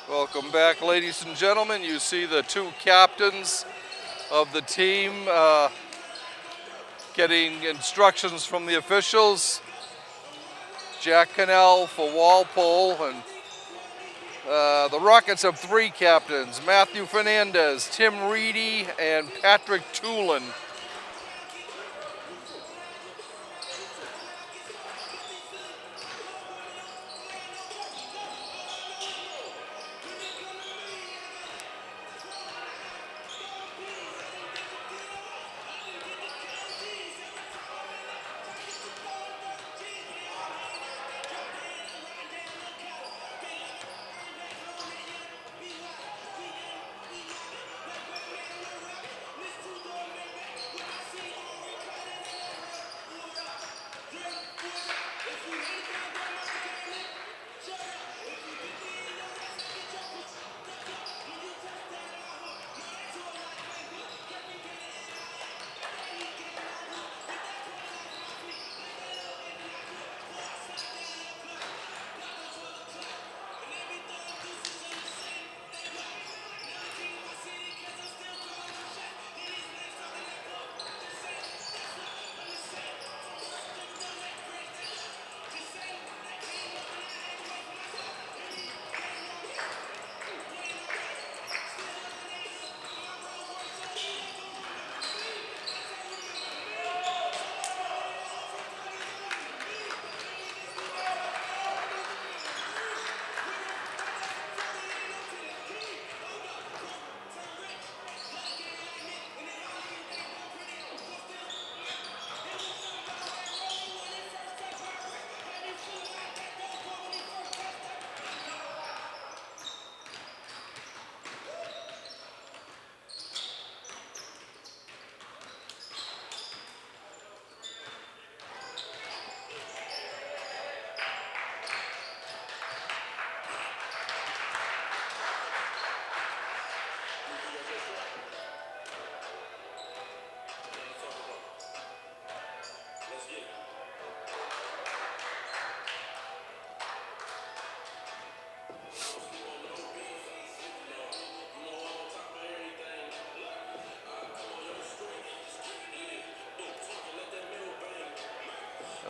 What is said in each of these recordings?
Welcome back, ladies and gentlemen. You see the two captains of the team getting instructions from the officials. Jack Cannell for Walpole, and the Rockets have three captains: Matthew Fernandez, Tim Reedy, and Patrick Toolin.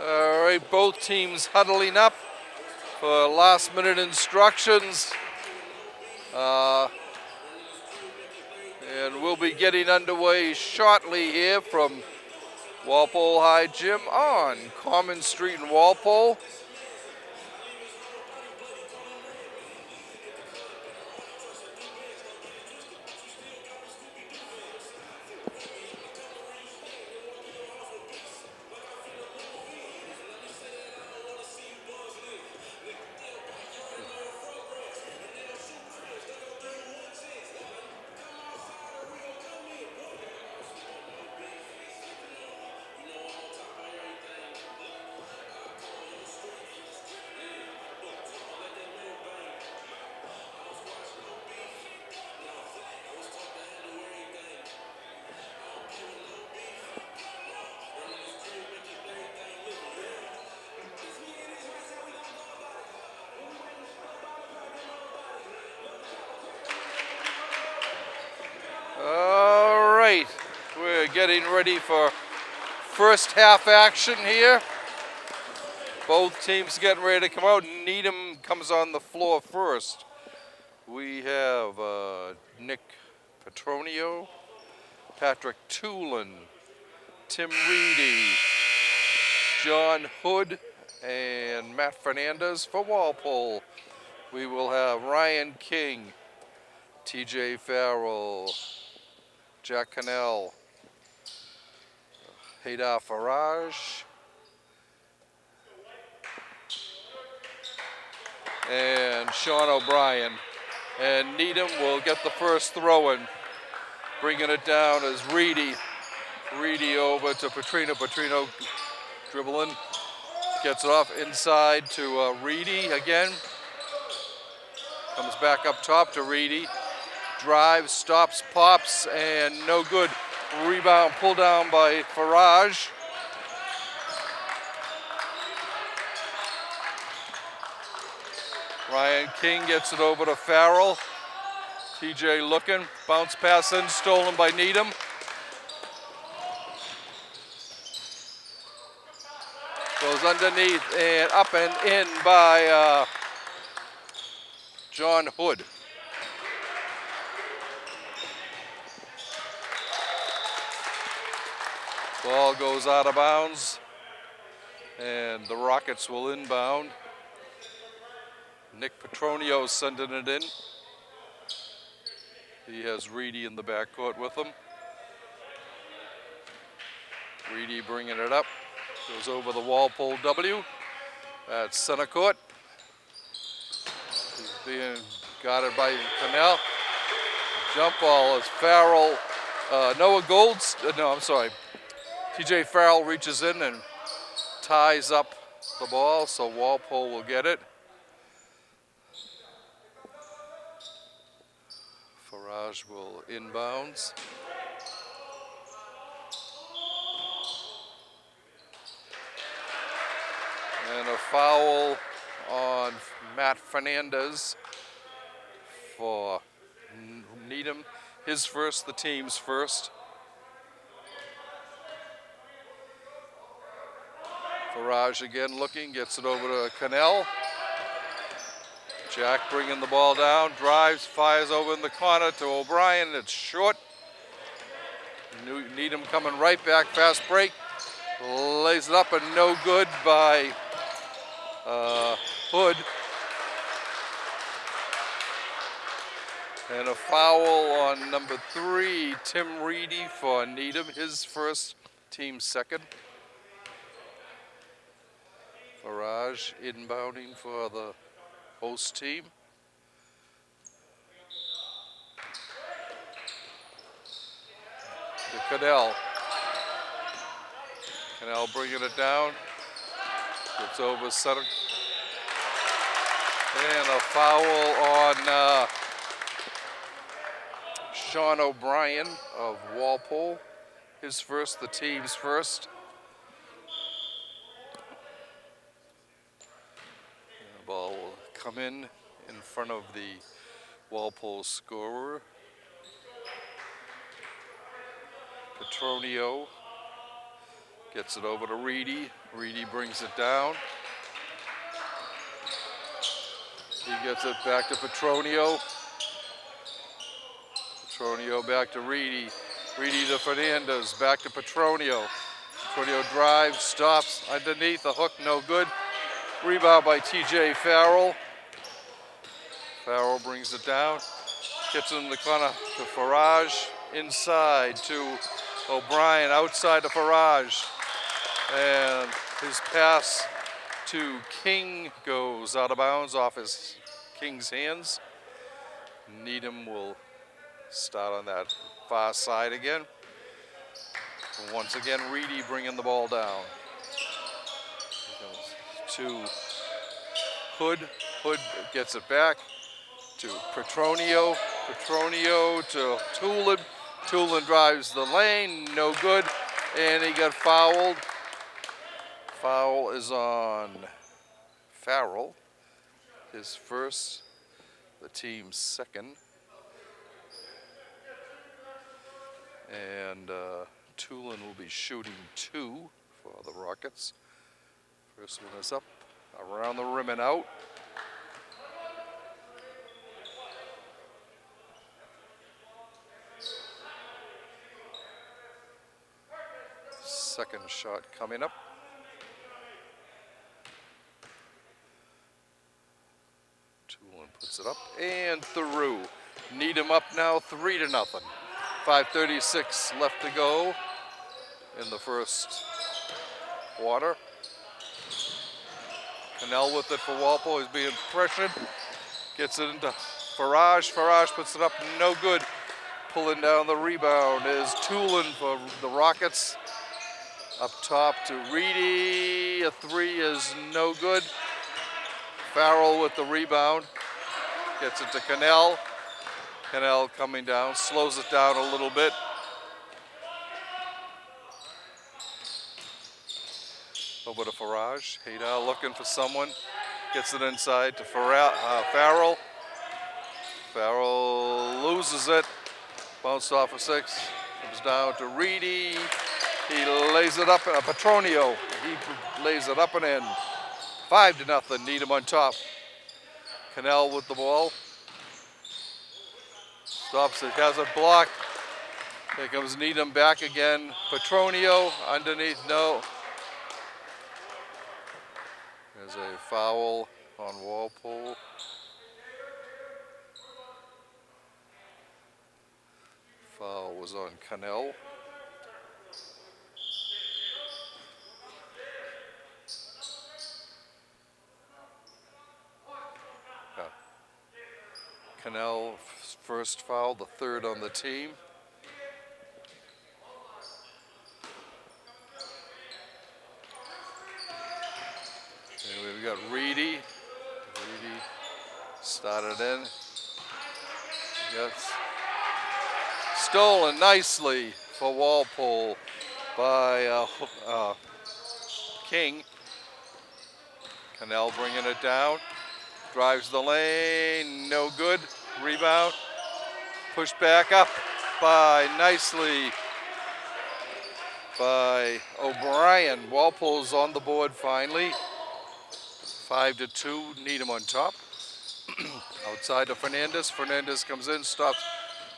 All right, both teams huddling up for last-minute instructions. And we'll be getting underway shortly here from Walpole High Gym on Common Street in Walpole. All right, we're getting ready for first half action here. Both teams getting ready to come out. Needham comes on the floor first. We have Nick Petronio, Patrick Toolin, Tim Reedy, John Hood, and Matt Fernandez for Walpole. We will have Ryan King, TJ Farrell, Jack Cannell, Haydar Faraj, and Sean O'Brien. And Needham will get the first throw in. Bringing it down is Reedy. Reedy over to Petrino. Petrino dribbling. Gets it off inside to Reedy again. Comes back up top to Reedy. Drives, stops, pops, and no good. Rebound pulled down by Faraj. Ryan King gets it over to Farrell. TJ looking, bounce pass in, stolen by Needham. Goes underneath and up and in by John Hood. Ball goes out of bounds, and the Rockets will inbound. Nick Petronio sending it in. He has Reedy in the backcourt with him. Reedy bringing it up. Goes over the Walpole W. At center court. He's being guarded by Cannell. Jump ball is Farrell. TJ Farrell reaches in and ties up the ball, so Walpole will get it. Farage will inbounds. And a foul on Matt Fernandez for Needham. His first, the team's first. Farage again looking, gets it over to Cannell. Jack bringing the ball down, drives, fires over in the corner to O'Brien. It's short. Needham coming right back, fast break. Lays it up and no good by Hood. And a foul on number 3, Tim Reedy for Needham, his first, team second. Farage inbounding for the host team. To Cannell. Cannell bringing it down. Gets over center. And a foul on Sean O'Brien of Walpole. His first, the team's first. And the ball will come in front of the Walpole scorer. Petronio gets it over to Reedy. Reedy brings it down. He gets it back to Petronio. Petronio back to Reedy. Reedy to Fernandez, back to Petronio. Petronio drives, stops underneath, the hook, no good. Rebound by TJ Farrell. Farrell brings it down. Gets it in the corner to Farage. Inside to O'Brien, outside to Farage. And his pass to King goes out of bounds off his King's hands. Needham will start on that far side again. And once again, Reedy bringing the ball down. To Hood. Hood gets it back to Petronio. Petronio to Tulin. Tulin drives the lane, no good, and he got fouled. Foul is on Farrell, his first, the team's second. And Tulin will be shooting 2 for the Rockets. First one is up, around the rim and out. Second shot coming up. Tulin puts it up and through. Needham up now 3-0. 5:36 left to go in the first quarter. Cannell with it for Walpole. He's being pressured. Gets it into Farage. Farage puts it up, no good. Pulling down the rebound is Tulin for the Rockets. Up top to Reedy. A 3 is no good. Farrell with the rebound. Gets it to Cannell. Cannell coming down, slows it down a little bit. Over to Farage. Haydar looking for someone. Gets it inside to Farrell. Farrell loses it. Bounced off a 6. Comes down to Reedy. He lays it up. Petronio. He lays it up and in. 5-0. Needham on top. Cannell with the ball. Stops it. Has it blocked. Here comes Needham back again. Petronio underneath. No. There's a foul on Walpole. Foul was on Cannell. Cannell first foul, the third on the team. And we've got Reedy. Reedy started in. Gets stolen nicely for Walpole by King. Cannell bringing it down. Drives the lane, no good. Rebound. Pushed back up nicely by O'Brien. Walpole's on the board finally. 5-2, Needham on top. Outside to Fernandez. Fernandez comes in, stops,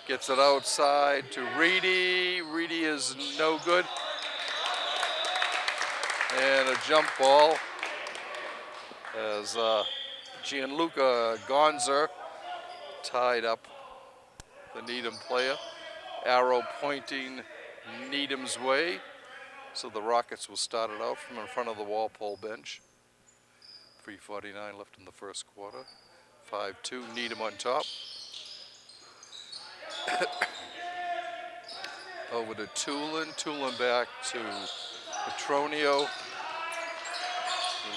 gets it outside to Reedy. Reedy is no good. And a jump ball as Gianluca Gonzer tied up the Needham player. Arrow pointing Needham's way. So the Rockets will start it out from in front of the Walpole bench. 3:49 left in the first quarter. 5-2, Needham on top. Over to Tulin. Tulin back to Petronio.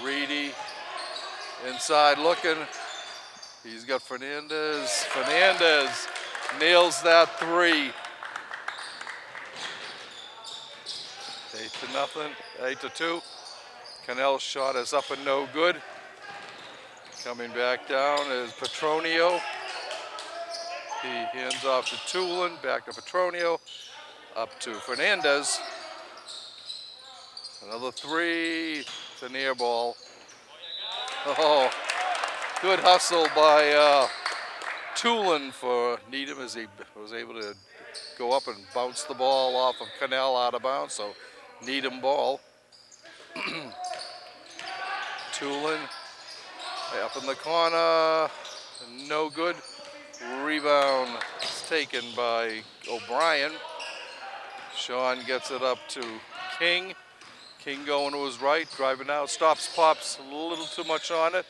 Reedy inside looking. He's got Fernandez. Fernandez nails that 3. 8-0, 8-2. Cannell's shot is up and no good. Coming back down is Petronio. He hands off to Tulin, back to Petronio, up to Fernandez. Another 3, it's an air ball. Oh, good hustle by Tulin for Needham as he was able to go up and bounce the ball off of Cannell out of bounds, so Needham ball. Tulin up in the corner, no good. Rebound is taken by O'Brien. Sean gets it up to King. King going to his right, driving out, stops, pops a little too much on it.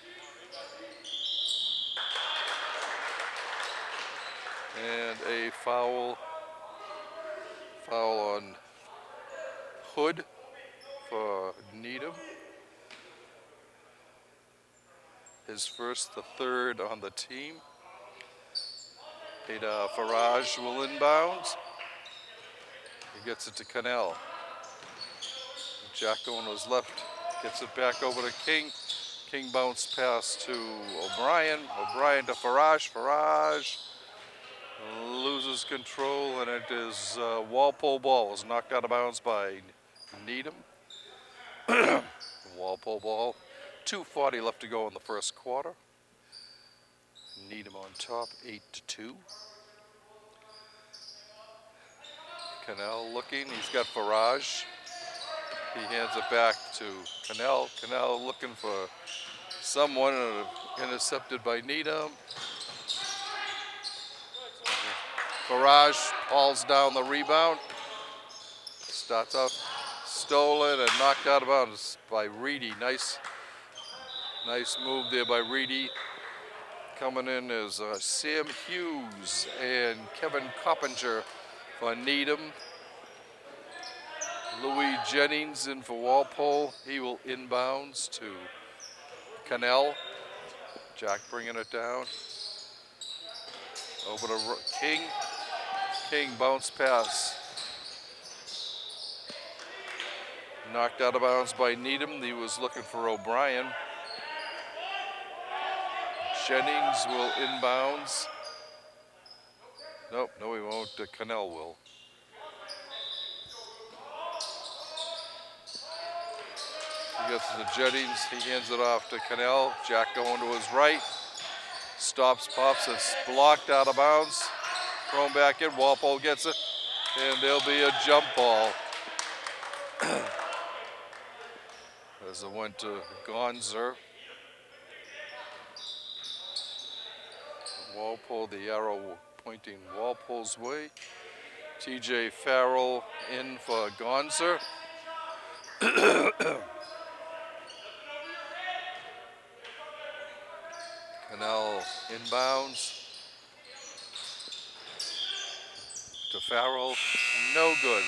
And a foul on Hood for Needham. His first, the third on the team. Ada Farage will inbounds. He gets it to Cannell. Jack going to his left, gets it back over to King. King bounce pass to O'Brien. O'Brien to Farage. Farage loses control, and it is Walpole ball. It was knocked out of bounds by Needham. Walpole ball. 2:40 left to go in the first quarter. Needham on top, 8-2. Cannell looking, he's got Farage. He hands it back to Cannell. Cannell looking for someone, intercepted by Needham. Farage hauls down the rebound. Starts out, stolen and knocked out of bounds by Reedy. Nice move there by Reedy. Coming in is Sam Hughes and Kevin Coppinger for Needham. Louis Jennings in for Walpole. He will inbounds to Cannell. Jack bringing it down. Over to King. King bounce pass. Knocked out of bounds by Needham. He was looking for O'Brien. Jennings will inbounds. Nope, no he won't. Cannell will. He gets to Jennings. He hands it off to Cannell. Jack going to his right. Stops, pops, it's blocked out of bounds. Thrown back in. Walpole gets it. And there'll be a jump ball. As it went to Gonzer. Walpole, the arrow pointing Walpole's way. TJ Farrell in for Gonzer. Cannell inbounds to Farrell. No good.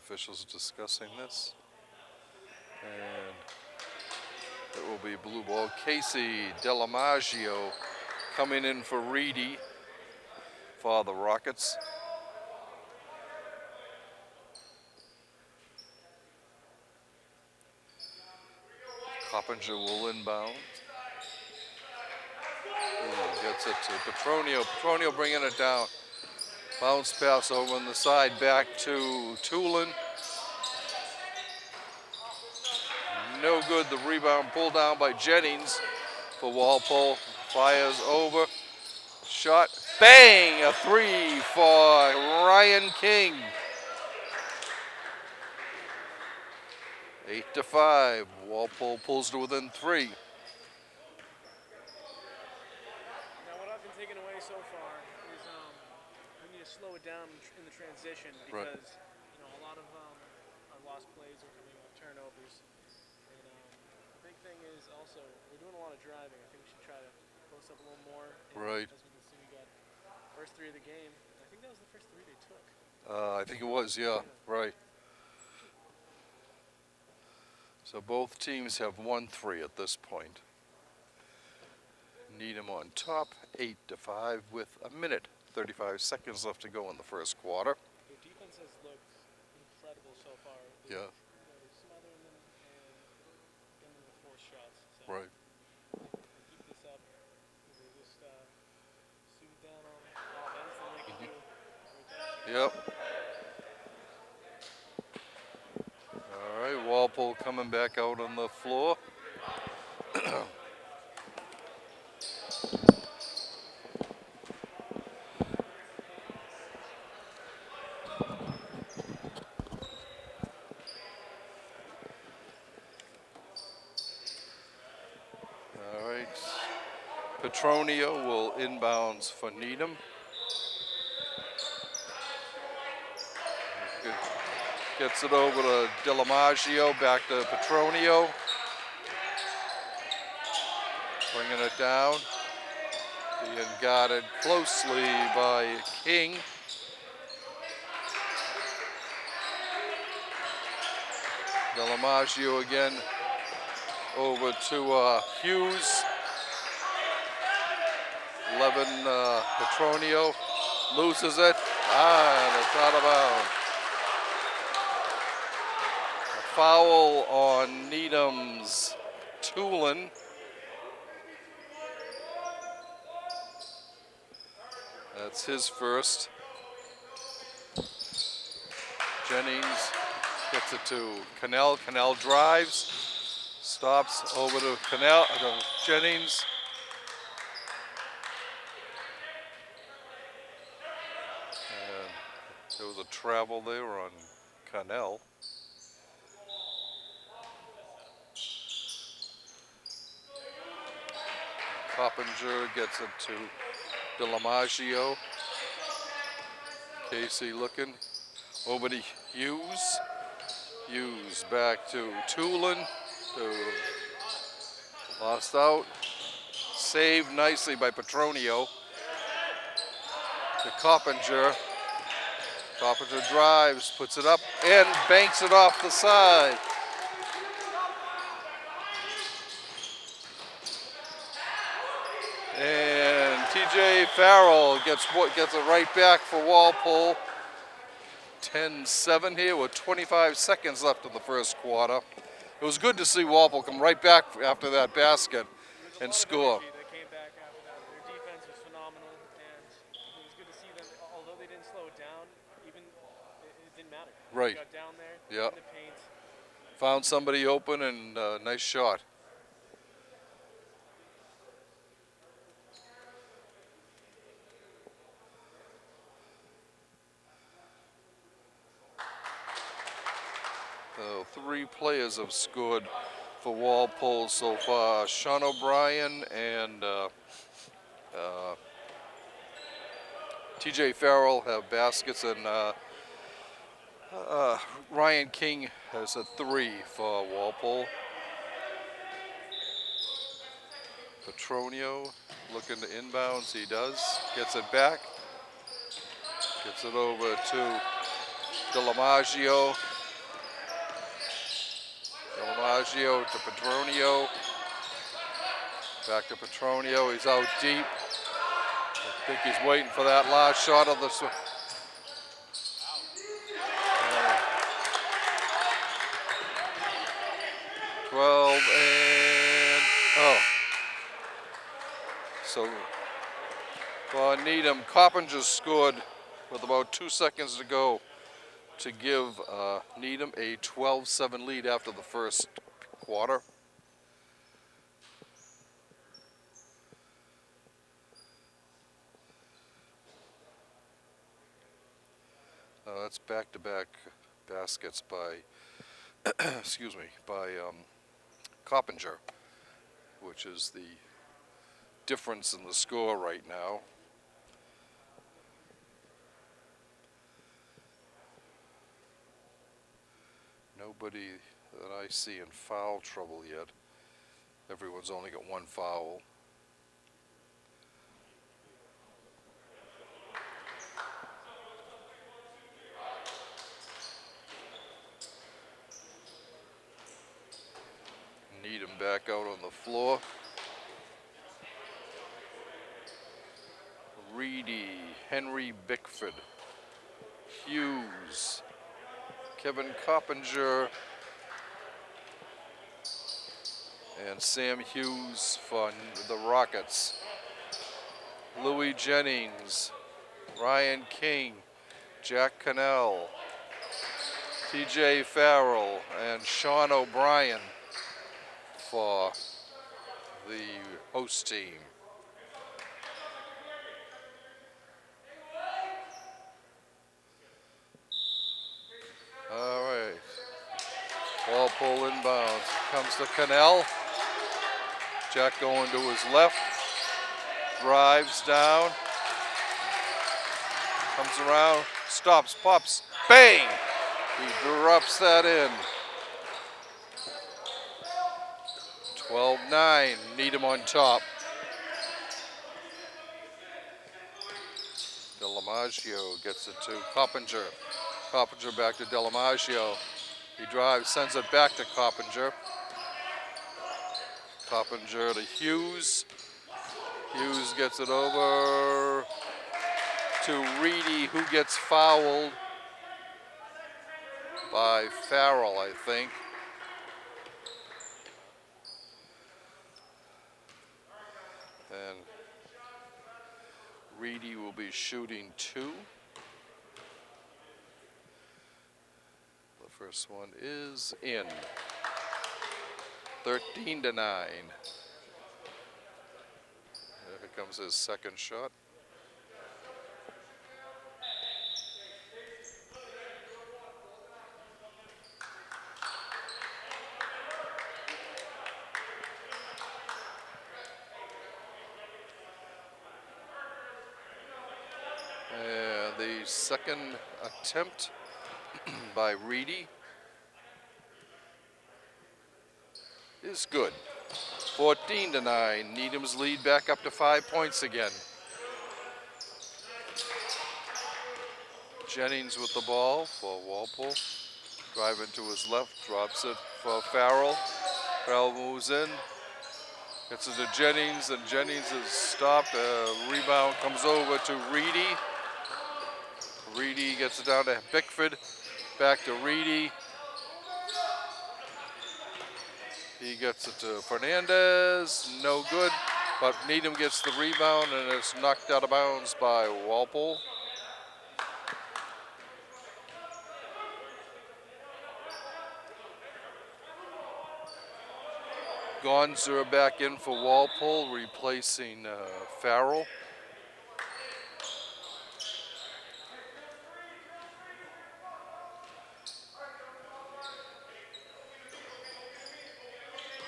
Officials discussing this. And it will be blue ball. Casey Delamaggio coming in for Reedy for the Rockets. Coppinger will inbound. Ooh, gets it to Petronio. Petronio bringing it down. Bounce pass over on the side back to Tulin. No good. The rebound pulled down by Jennings for Walpole. Fires over. Shot. Bang! A three for Ryan King. 8-5. Walpole pulls to within 3. Now, what I've been taking away so far is we need to slow it down in the transition because Right. you know a lot of our lost plays are coming off turnovers. And the big thing is also we're doing a lot of driving. I think we should try to post up a little more. Right. As we can see, we got first 3 of the game. I think that was the first 3 they took. I think it was, yeah, right. So both teams have won 3 at this point. Needham on top, 8-5 with a minute, 35 seconds left to go in the first quarter. Their defense has looked incredible so far. Yeah. They're smothering them and getting them to force shots. So Right. keep this up. They just suit down on offense and they can do. Yep. All right, Walpole coming back out on the floor. All right. Petronio will inbounds for Needham. Gets it over to Delamaggio, back to Petronio. Bringing it down. Being guarded closely by King. Delamaggio again over to Hughes. 11 Petronio loses it. And it's out of bounds. A foul on Needham's Tulin. That's his first. Jennings gets it to Cannell. Cannell drives. Stops over to Cannell. Jennings. And there was a travel there on Cannell. Coppinger gets it to Delamaggio. Casey looking over to Hughes. Hughes back to Tulin. Lost out. Saved nicely by Petronio. To Coppinger. Coppinger drives, puts it up, and banks it off the side. And TJ TJ Farrell gets it right back for Walpole. 10-7 here with 25 seconds left in the first quarter. It was good to see Walpole come right back after that basket There and was a lot score. of energy that came back after that. Their defense was phenomenal, and it was good to see them. Although they didn't slow it down, even it didn't matter. Right. They got down there Yeah. in the paint. Found somebody open and nice shot. Three players have scored for Walpole so far. Sean O'Brien and TJ Farrell have baskets, and Ryan King has a 3 for Walpole. Petronio looking to inbounds. He does. Gets it back. Gets it over to DeLamaggio. DeLamaggio to Petronio. Back to Petronio. He's out deep. I think he's waiting for that last shot of the. 12 and so for Needham, Coppinger scored with about 2 seconds to go to give Needham a 12-7 lead after the first quarter. That's back-to-back baskets by, excuse me, by Coppinger, which is the difference in the score right now. Nobody that I see in foul trouble yet. Everyone's only got 1 foul. Needham back out on the floor. Reedy, Henry Bickford, Hughes, Kevin Coppinger, and Sam Hughes for the Rockets. Louis Jennings, Ryan King, Jack Cannell, TJ Farrell, and Sean O'Brien for the host team. All right. Walpole inbounds. Comes to Cannell. Jack going to his left. Drives down. Comes around. Stops. Pops. Bang! He drops that in. 12-9. Needham on top. DeLamaggio gets it to Coppinger. Coppinger back to DeLamaggio. He drives, sends it back to Coppinger. Coppinger to Hughes. Hughes gets it over to Reedy, who gets fouled by Farrell, I think. And Reedy will be shooting 2. The first one is in. 13-9. Here comes his second shot. And the second attempt by Reedy is good. 14-9. Needham's lead back up to 5 points again. Jennings with the ball for Walpole. Driving to his left, drops it for Farrell. Farrell moves in. Gets it to Jennings, and Jennings is stopped. Rebound comes over to Reedy. Reedy gets it down to Bickford. Back to Reedy. He gets it to Fernandez. No good. But Needham gets the rebound, and it's knocked out of bounds by Walpole. Gonzer back in for Walpole, replacing Farrell.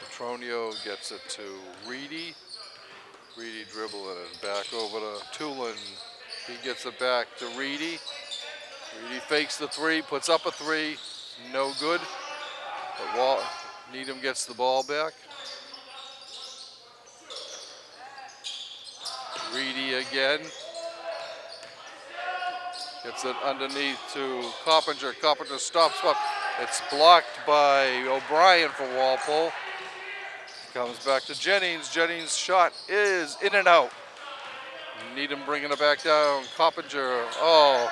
Petronio gets it to Reedy. Reedy dribbling it back over to Tulin. He gets it back to Reedy. Reedy fakes the three, puts up a three. No good. But Needham gets the ball back. Reedy again. Gets it underneath to Coppinger. Coppinger stops up. It's blocked by O'Brien for Walpole. Comes back to Jennings. Jennings' shot is in and out. Needham bringing it back down. Coppinger. Oh,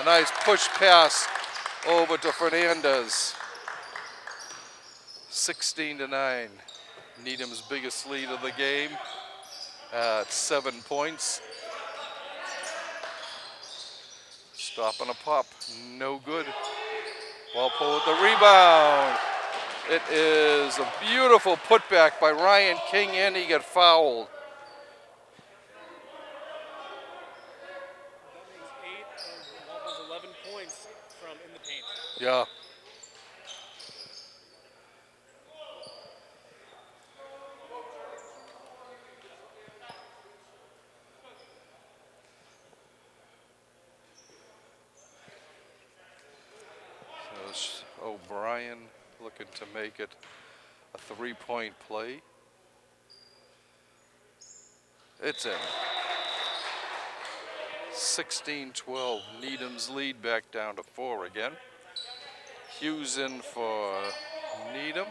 a nice push pass over to Fernandez. 16-9. Needham's biggest lead of the game at 7 points. Stop and a pop. No good. Walpole with the rebound. It is a beautiful putback by Ryan King, and he got fouled. That makes 8 of Walpole's 11 points from in the paint. Yeah. So O'Brien looking to make it a 3-point play. It's in. 16-12. Needham's lead back down to 4 again. Hughes in for Needham.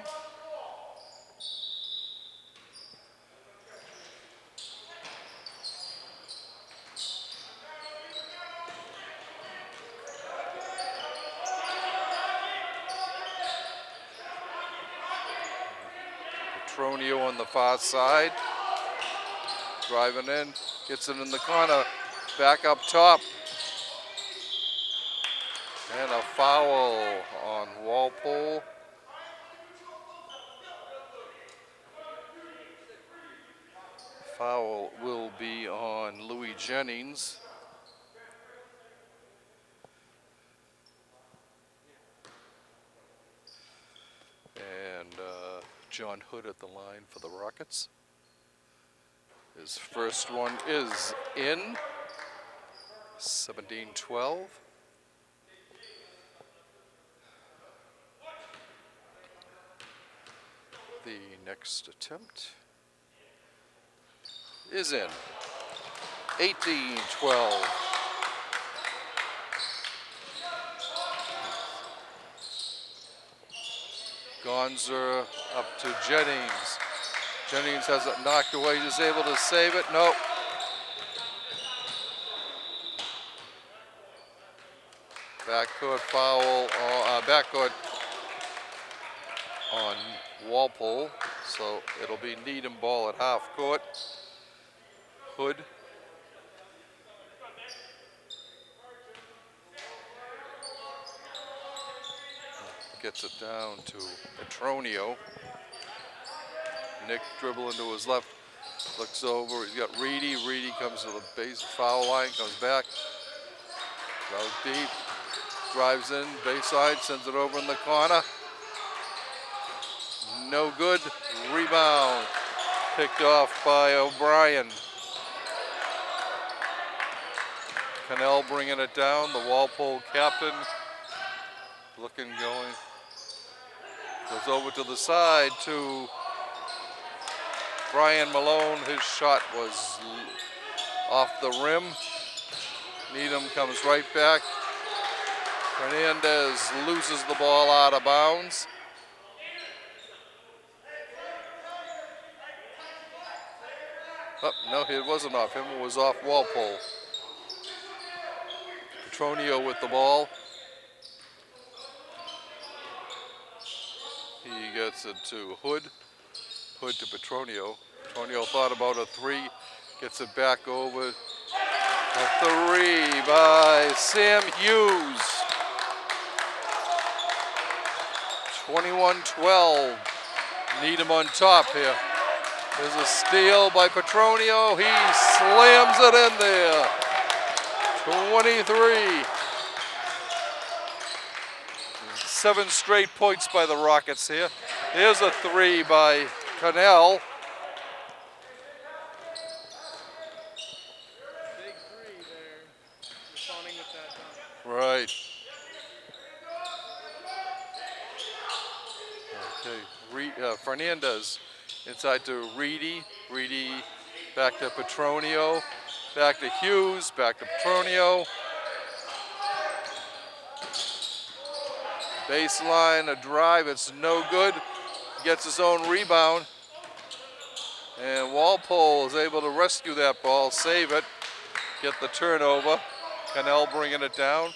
Petronio on the far side. Driving in. Gets it in the corner. Back up top. And a foul on Walpole. Foul will be on Louis Jennings. And John Hood at the line for the Rockets. His first one is in. 17-12. The next attempt is in. 18-12. Gonzer up to Jennings. Jennings has it knocked away. He's able to save it. Nope. Backcourt foul. Backcourt on Walpole. So it'll be Needham ball at half court. Hood. Gets it down to Petronio. Nick dribble into his left. Looks over. He's got Reedy. Reedy comes to the base foul line. Comes back. Goes deep. Drives in. Baseline. Sends it over in the corner. No good. Rebound. Picked off by O'Brien. Cannell bringing it down. The Walpole captain. Looking, going. Goes over to the side to Brian Malone. His shot was off the rim. Needham comes right back. Fernandez loses the ball out of bounds. Oh, no, it wasn't off him. It was off Walpole. Petronio with the ball. He gets it to Hood. Hood to Petronio. Petronio thought about a three. Gets it back over. A three by Sam Hughes. 21-12. Needham on top here. There's a steal by Petronio. He slams it in there. 23. 7 straight points by the Rockets here. There's a three by Cannell. Big three there. Responding with that dunk. Right. Okay. Fernandez inside to Reedy. Reedy back to Petronio. Back to Hughes. Back to Petronio. Baseline, a drive. It's no good. Gets his own rebound. And Walpole is able to rescue that ball, save it, get the turnover. Cannell bringing it down.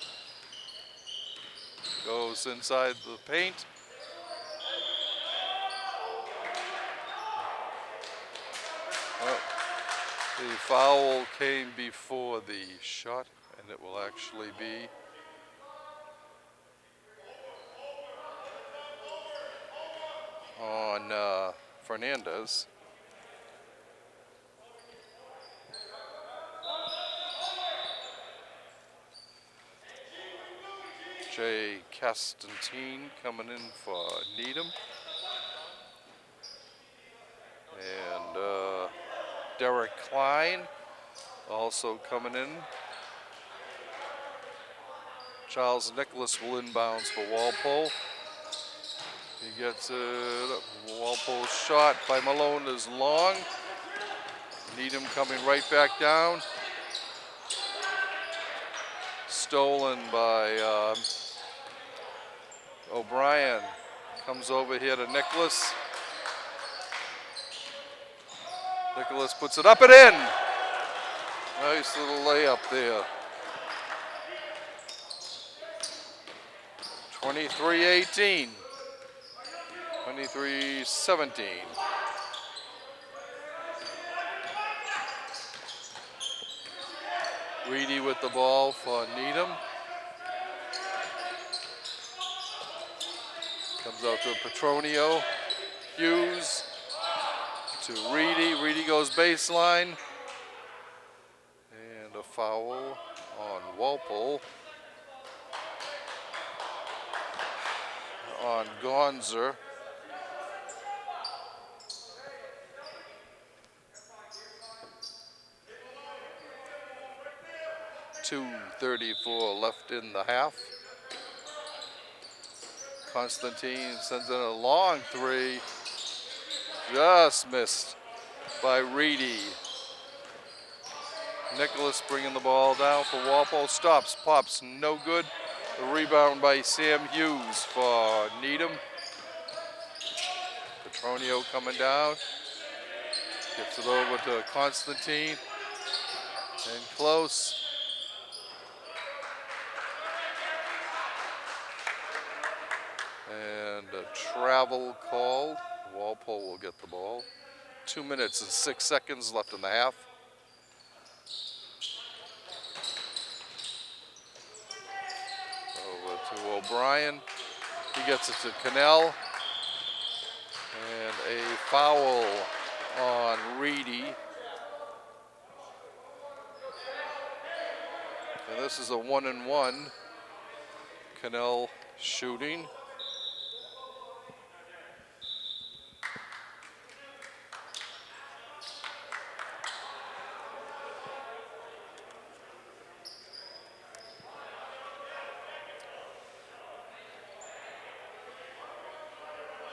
Goes inside the paint. Well, the foul came before the shot, and it will actually be on Fernandez. Jay Castantine coming in for Needham. And Derek Klein also coming in. Charles Nicholas will inbounds for Walpole. He gets it. Walpole's shot by Malone is long. Needham coming right back down. Stolen by O'Brien. Comes over here to Nicholas. Nicholas puts it up and in. Nice little layup there. 23-18. 23-17. Reedy with the ball for Needham. Comes out to Petronio. Hughes to Reedy. Reedy goes baseline. And a foul on Walpole. On Gonzer. 2:34 left in the half. Constantine sends in a long three. Just missed by Reedy. Nicholas bringing the ball down for Walpole. Stops, pops, no good. The rebound by Sam Hughes for Needham. Petronio coming down. Gets it over to Constantine. And close. And a travel called. Walpole will get the ball. 2 minutes and 6 seconds left in the half. Over to O'Brien. He gets it to Cannell. And a foul on Reedy. And this is a 1-and-1. Cannell shooting.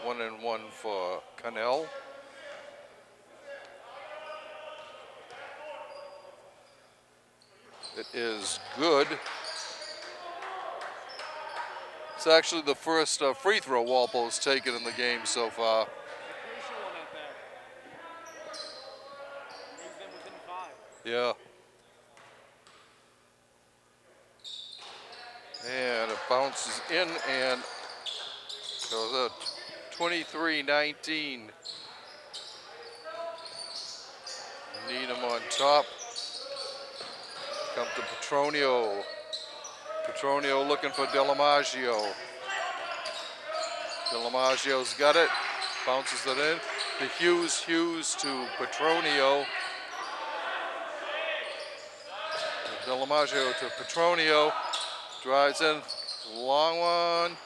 One and one for Cannell. It is good. It's actually the first free throw Walpole's taken in the game so far. A crucial one at that. Brings them Yeah. And it bounces in and goes out 23-19. Needham on top. Come to Petronio. Petronio looking for Delamaggio. Delamaggio's got it. Bounces it in to Hughes. Hughes to Petronio. Delamaggio to Petronio. Drives in. Long one.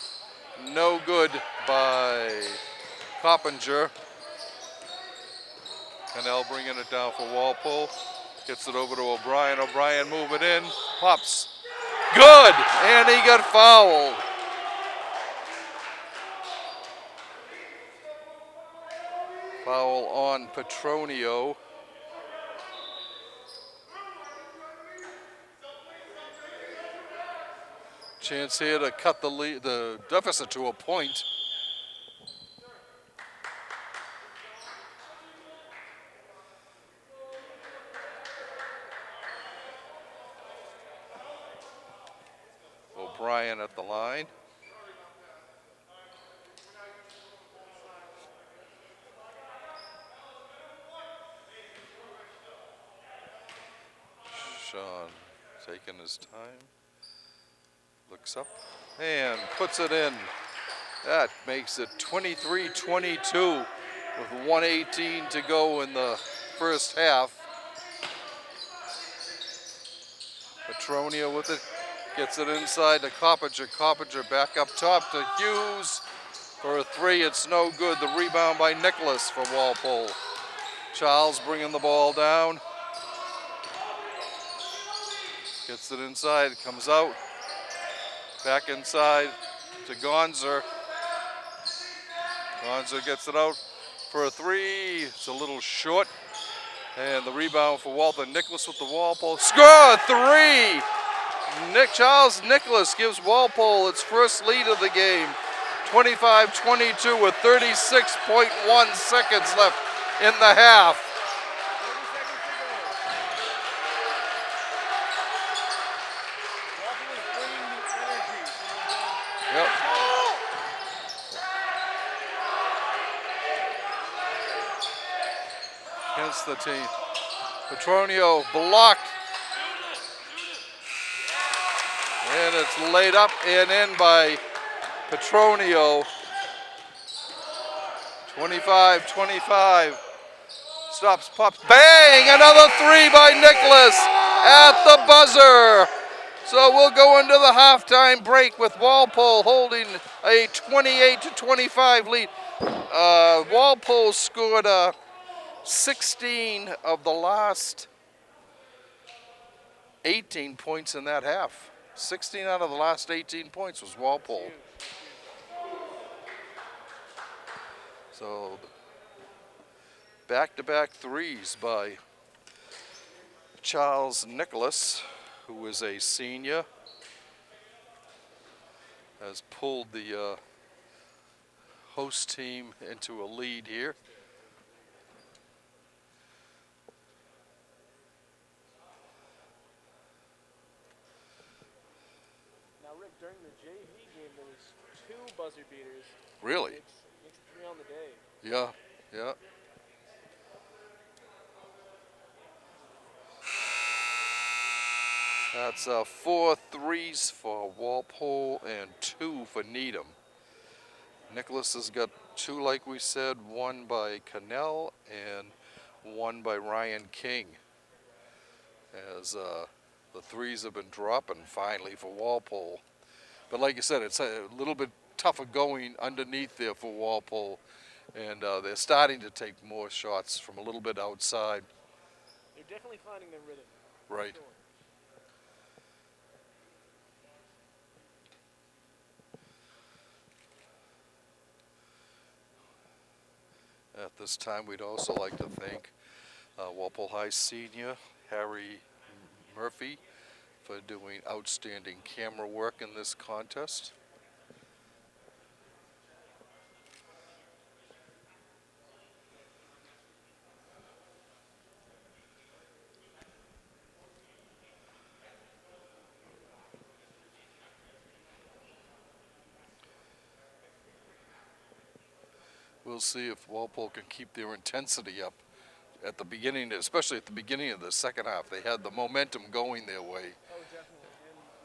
No good by Coppinger. Cannell bringing it down for Walpole. Gets it over to O'Brien. O'Brien moving in. Pops. Good! And he got fouled. Foul on Petronio. Chance here to cut the deficit to a point. O'Brien at the line. Sean taking his time. Looks up and puts it in. That makes it 23-22 with 1:18 to go in the first half. Petronio with it. Gets it inside to Coppinger. Coppinger back up top to Hughes. For a three, it's no good. The rebound by Nicholas for Walpole. Charles bringing the ball down. Gets it inside, comes out. Back inside to Gonzer. Gonzer gets it out for a three. It's a little short. And the rebound for Walpole. Nicholas with the Walpole. Score! Three! Charles Nicholas gives Walpole its first lead of the game. 25-22 with 36.1 seconds left in the half. 30 seconds to go. Yep. Against the team. Petronio blocked. And it's laid up and in by Petronio. 25-25. Stops, pops, bang! Another three by Nicholas at the buzzer. So we'll go into the halftime break with Walpole holding a 28-25 lead. Walpole scored 16 of the last 18 points in that half. 16 out of the last 18 points was Walpole. So back-to-back threes by Charles Nicholas, who is a senior, has pulled the host team into a lead here. Now, Rick, during the JV game, there was 2 buzzer beaters. Really? Makes 3 on the day. Yeah, yeah. That's 4 threes for Walpole and 2 for Needham. Nicholas has got 2, like we said, 1 by Cannell and 1 by Ryan King. As the threes have been dropping finally for Walpole. But like you said, it's a little bit tougher going underneath there for Walpole. And they're starting to take more shots from a little bit outside. They're definitely finding their rhythm. Right. Sure. At this time, we'd also like to thank Walpole High senior Harry Murphy for doing outstanding camera work in this contest. we'll see if Walpole can keep their intensity up at the beginning, especially at the beginning of the second half. They had the momentum going their way. Oh, definitely.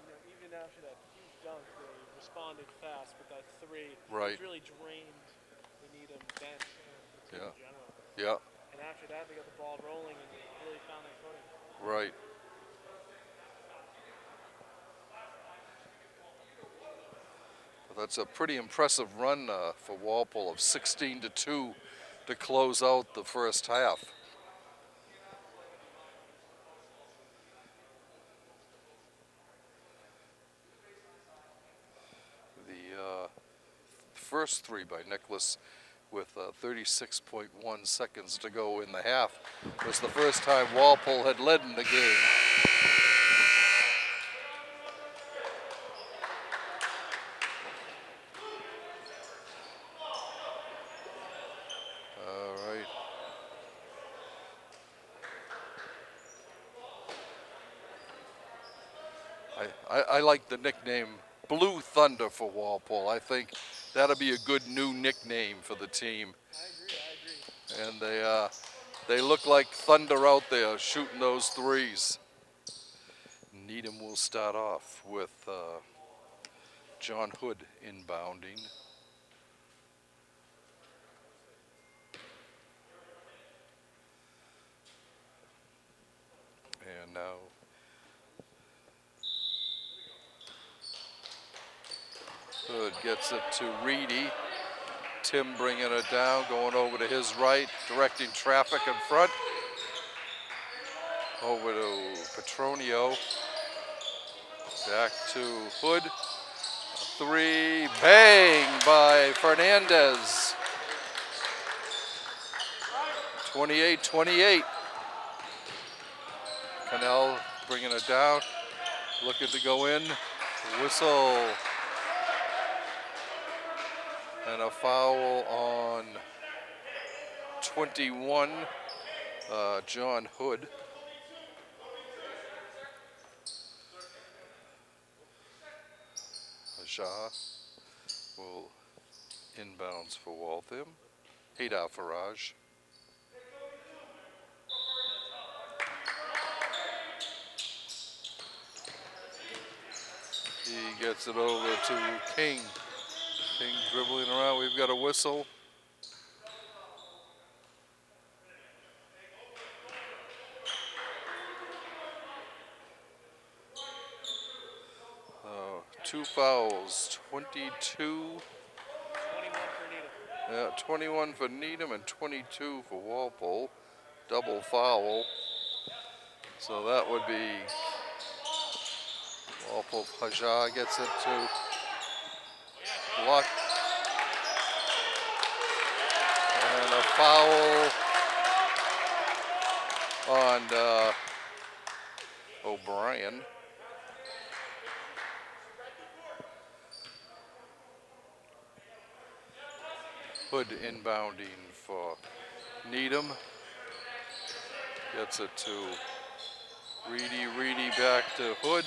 And even after that huge dunk, they responded fast with that three. Right. It really drained the Needham bench and the team Yeah. in general. Yeah. And after that, they got the ball rolling and really found their footing. Right. That's a pretty impressive run for Walpole of 16-2 to close out the first half. The first three by Nicholas with 36.1 seconds to go in the half was the first time Walpole had led in the game. All right. I like the nickname Blue Thunder for Walpole. I think that'll be a good new nickname for the team. I agree. And they look like thunder out there shooting those threes. Needham will start off with John Hood inbounding. And now Hood gets it to Reedy. Tim bringing it down, going over to his right, directing traffic in front. Over to Petronio. Back to Hood. Three, bang by Fernandez. 28-28. Cannell bringing it down, looking to go in. Whistle. And a foul on 21, John Hood. Ajah will inbounds for Waltham. Haydar Faraj. He gets it over to King. King dribbling around. We've got a whistle. Two fouls. 22. 21 for Needham and 22 for Walpole. Double foul. So that would be Walpole. Hajar gets it to block. And a foul on O'Brien. Hood inbounding for Needham. Gets it to Reedy. Reedy back to Hood.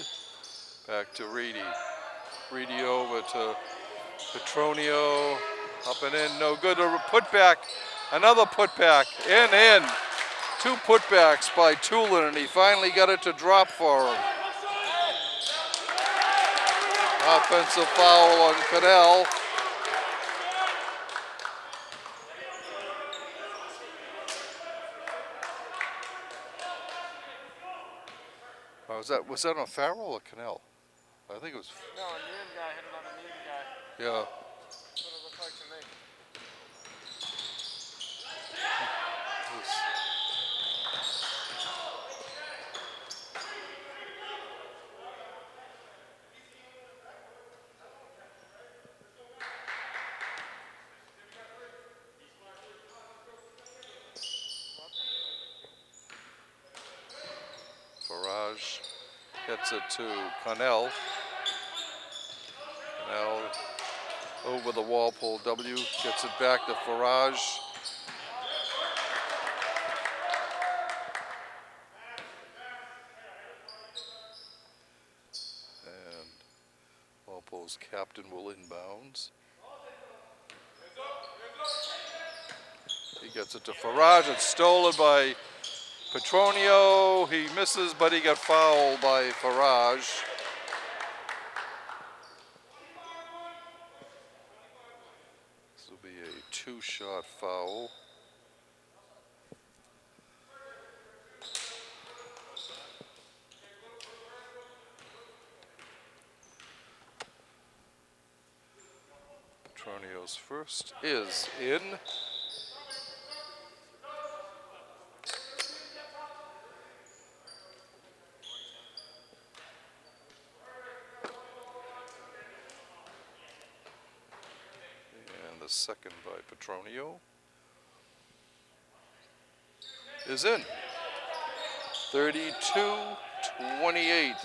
Back to Reedy. Reedy over to Petronio. Up and in. No good. A putback. Another putback. In. Two putbacks by Tulin, and he finally got it to drop for him. Offensive foul on Cannell. Was that on Farrell or Cannell? I think it was. No, a Needham guy hit it on a Needham guy. Yeah. That's what it looked like to me. Faraj gets it to Cannell. Cannell over the Walpole W, gets it back to Faraj. And Walpole's captain will inbounds. gets it to Farage. It's stolen by Petronio. He misses, but he got fouled by Farage. This will be a 2-shot foul. Petronio's first is in. And the second by Petronio is in. 32-28.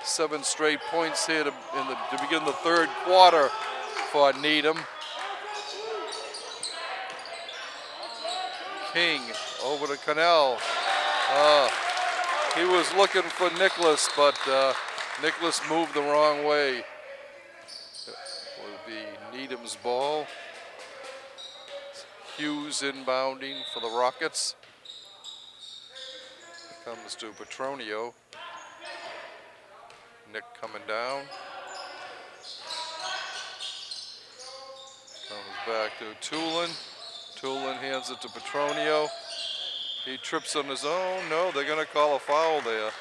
7 straight points here to begin the third quarter for Needham. King over to Cannell. He was looking for Nicholas, but Nicholas moved the wrong way. It will be Needham's ball. Hughes inbounding for the Rockets. Comes to Petronio. Nick coming down. Comes back to Tulin. Tulin hands it to Petronio. He trips on his own. No, they're going to call a foul there.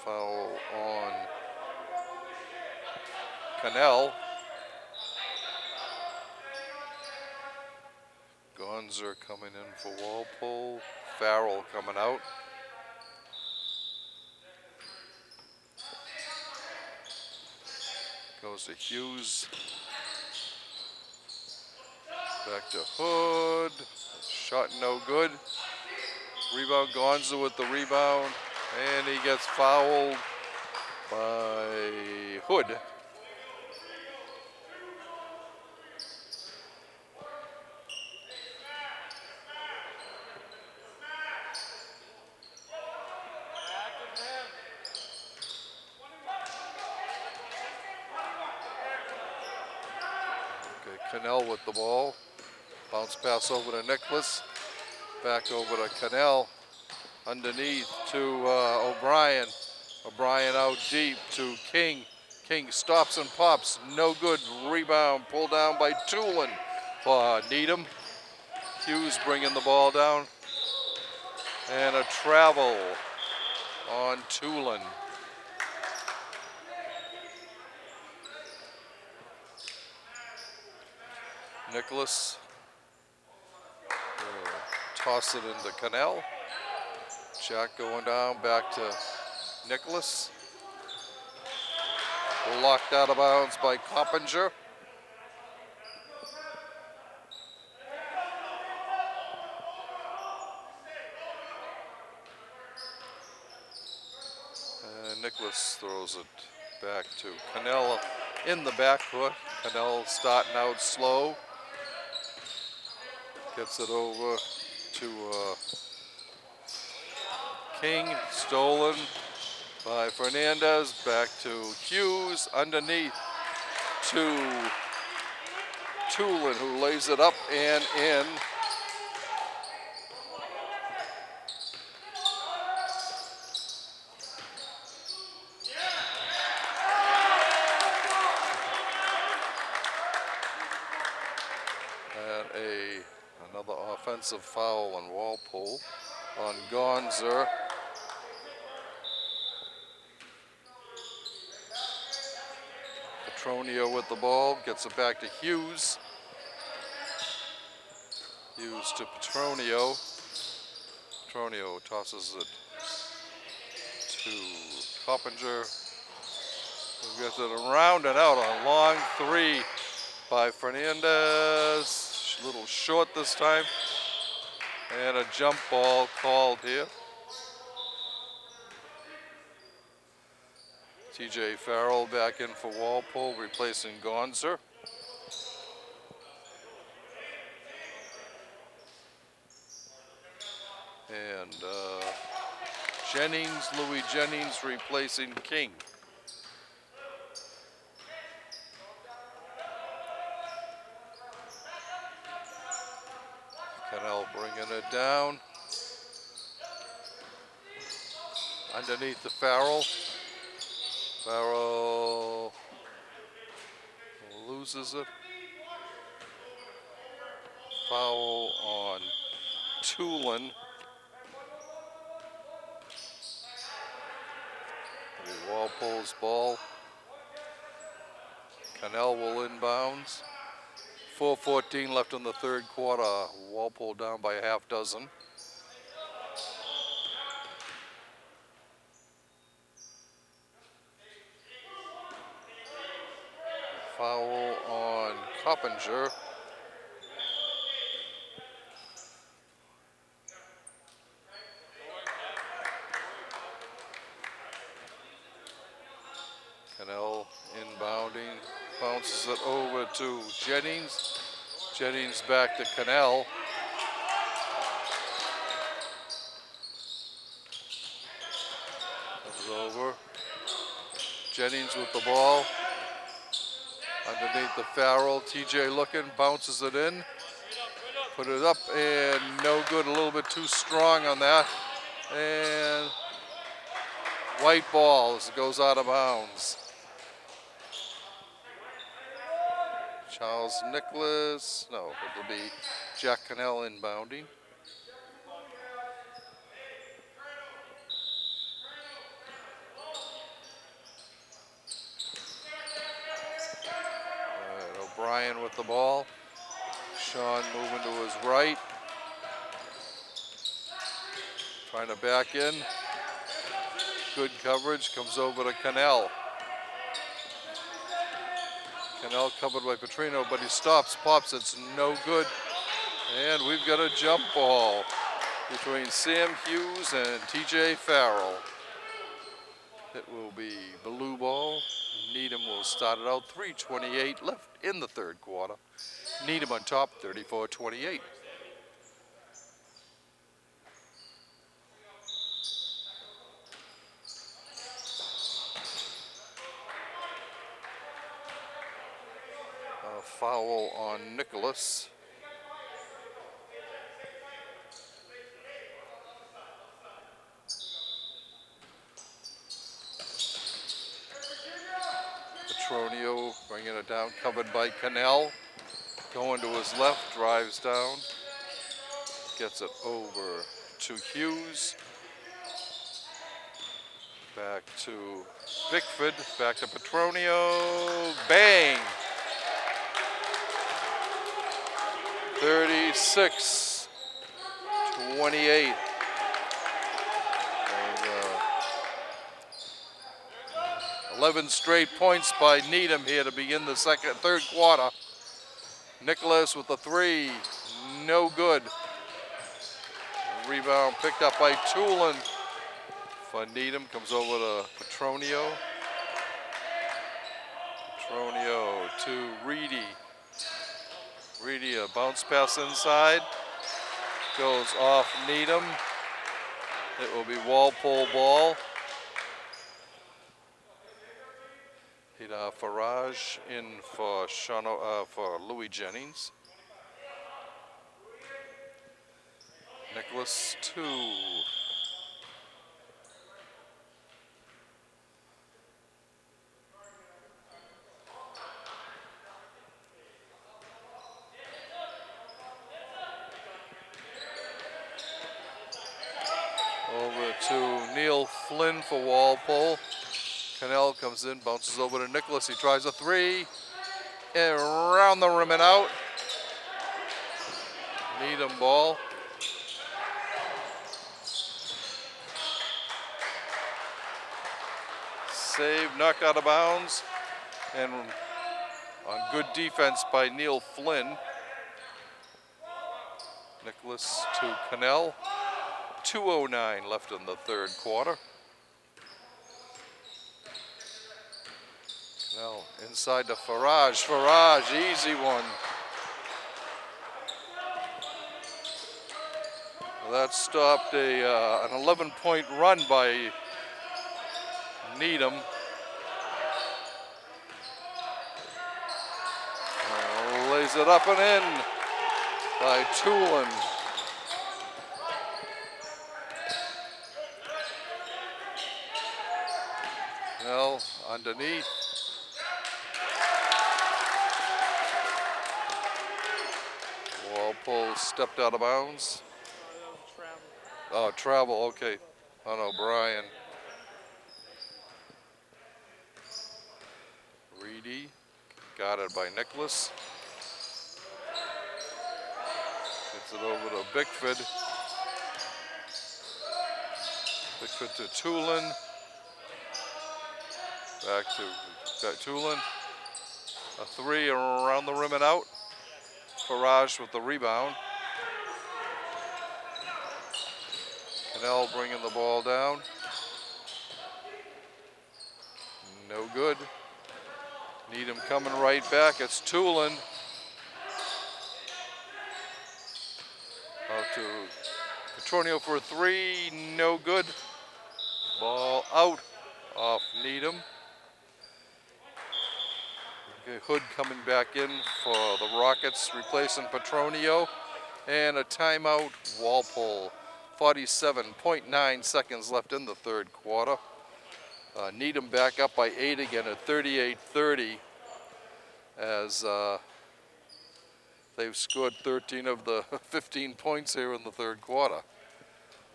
Foul on Cannell. Gonzer coming in for Walpole. Farrell coming out. Goes to Hughes. Back to Hood. Shot no good. Rebound, Gonzer with the rebound. And he gets fouled by Hood. Cannell with the ball. Bounce pass over to Nicholas. Back over to Cannell. Underneath to O'Brien. O'Brien out deep to King. King stops and pops. No good. Rebound pulled down by Tulin for Needham. Hughes bringing the ball down. And a travel on Tulin. Nicholas toss it into Cannell. Jack going down, back to Nicholas. Locked out of bounds by Coppinger. And Nicholas throws it back to Cannell in the backcourt. Cannell starting out slow. Gets it over to King, stolen by Fernandez. Back to Hughes, underneath to Tulin, who lays it up and in. And another offensive foul on Walpole on Gonzer. Petronio with the ball, gets it back to Hughes. Hughes to Petronio. Petronio tosses it to Coppinger, who gets it around and out. A long three by Fernandez. A little short this time. And a jump ball called here. TJ Farrell back in for Walpole, replacing Gonzer. And Louis Jennings replacing King. Cannell bringing it down. Underneath the Farrell. Farrell loses it. Foul on Tulin. Walpole's ball. Cannell will inbounds. 4:14 left in the third quarter. Walpole down by a half dozen. Foul on Coppinger. Cannell inbounding, bounces it over to Jennings. Jennings back to Cannell. Comes over. Jennings with the ball. Underneath the Farrell. TJ looking, bounces it in. Put it up and no good, a little bit too strong on that. And white ball as it goes out of bounds. Charles Nicholas, no, it'll be Jack Cannell inbounding. O'Brien with the ball. Sean moving to his right. Trying to back in. Good coverage, comes over to Cannell. Cannell covered by Petrino, but he stops, pops, it's no good. And we've got a jump ball between Sam Hughes and TJ Farrell. It will be blue ball. Needham will start it out. 3:28 left in the third quarter. Needham on top, 34-28. A foul on Nicholas. Petronio bringing it down, covered by Cannell. Going to his left, drives down. Gets it over to Hughes. Back to Bickford, back to Petronio. Bang! 36-28. 11 straight points by Needham here to begin the third quarter. Nicholas with the three, no good. Rebound picked up by Tulin. For Needham, comes over to Petronio. Petronio to Reedy. Reedy, a bounce pass inside. Goes off Needham. It will be Walpole ball. Farage in for for Louis Jennings. Nicholas 2. Over to Neil Flynn for Walpole. Cannell comes in, bounces over to Nicholas. He tries a three. And around the rim and out. Needham ball. Save, knocked out of bounds. And on good defense by Neil Flynn. Nicholas to Cannell. 2:09 left in the third quarter. Cannell inside to Farage. Farage, easy one. That stopped an 11-point run by Needham. Lays it up and in by Tulin. underneath. Walpole stepped out of bounds. That was a travel. Oh, travel, okay. On O'Brien. Reedy, guarded by Nicholas. Gets it over to Bickford. Bickford to Tulin. Back to Tulin. A three around the rim and out. Farage with the rebound. Cannell bringing the ball down. No good. Needham coming right back. It's Tulin. Out to Petronio for a three. No good. Ball out off Needham. Okay, Hood coming back in for the Rockets, replacing Petronio. And a timeout, Walpole. 47.9 seconds left in the third quarter. Needham back up by 8 again at 38-30 as they've scored 13 of the 15 points here in the third quarter.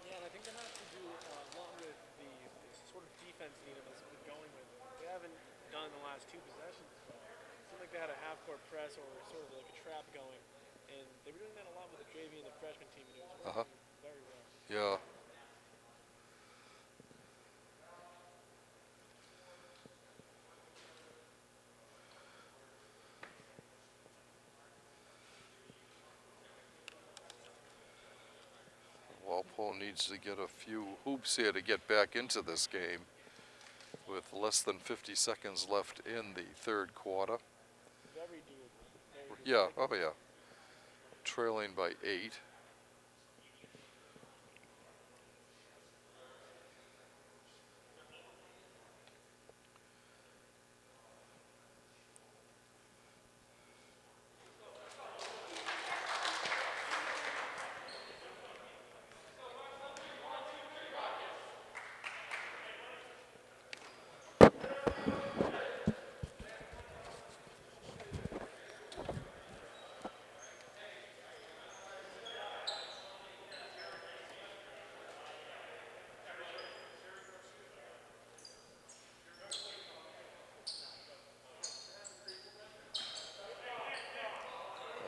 Yeah, and I think that has to do a lot with the sort of defense Needham has been going with. They haven't done the last two possessions, but it seemed like they had a half-court press or sort of like a trap going. And they were doing that a lot with the JV and the freshman team, and it was working very well. Yeah. Walpole needs to get a few hoops here to get back into this game with less than 50 seconds left in the third quarter. Very doable. Very Yeah, doable. oh yeah. Trailing by 8.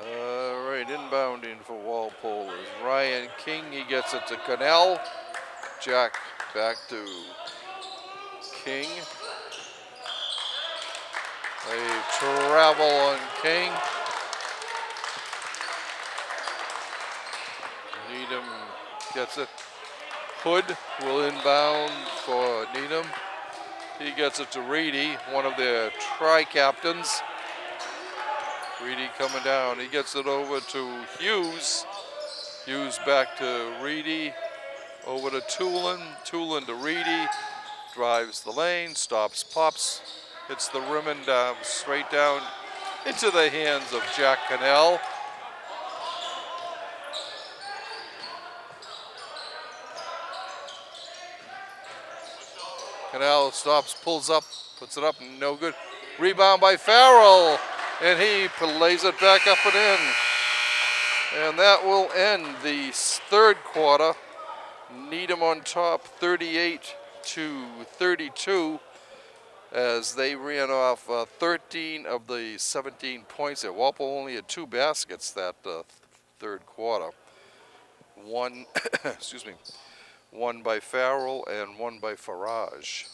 All right, inbounding for Walpole is Ryan King. He gets it to Cannell. Jack back to King. They travel on King. Needham gets it. Hood will inbound for Needham. He gets it to Reedy, one of their tri-captains. Reedy coming down. He gets it over to Hughes. Hughes back to Reedy. Over to Tulin. Tulin to Reedy. Drives the lane. Stops, pops. Hits the rim and straight down into the hands of Jack Cannell. Cannell stops, pulls up, puts it up, no good. Rebound by Farrell, and he lays it back up and in. And that will end the third quarter. Needham on top, 38-32, as they ran off 13 of the 17 points there. Walpole only had 2 baskets that third quarter. One, excuse me, one by Farrell and one by Farage.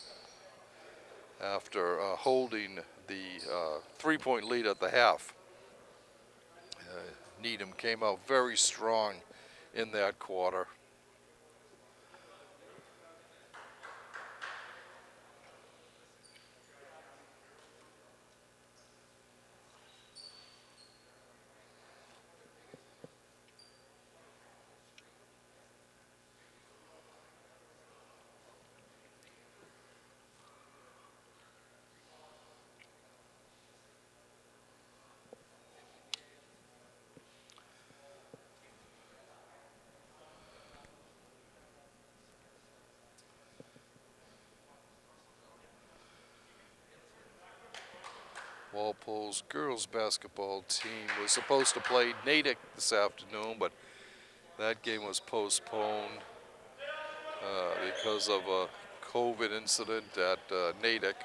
After holding the 3-point lead at the half. Needham came out very strong in that quarter. Walpole's girls basketball team was supposed to play Natick this afternoon, but that game was postponed because of a COVID incident at Natick.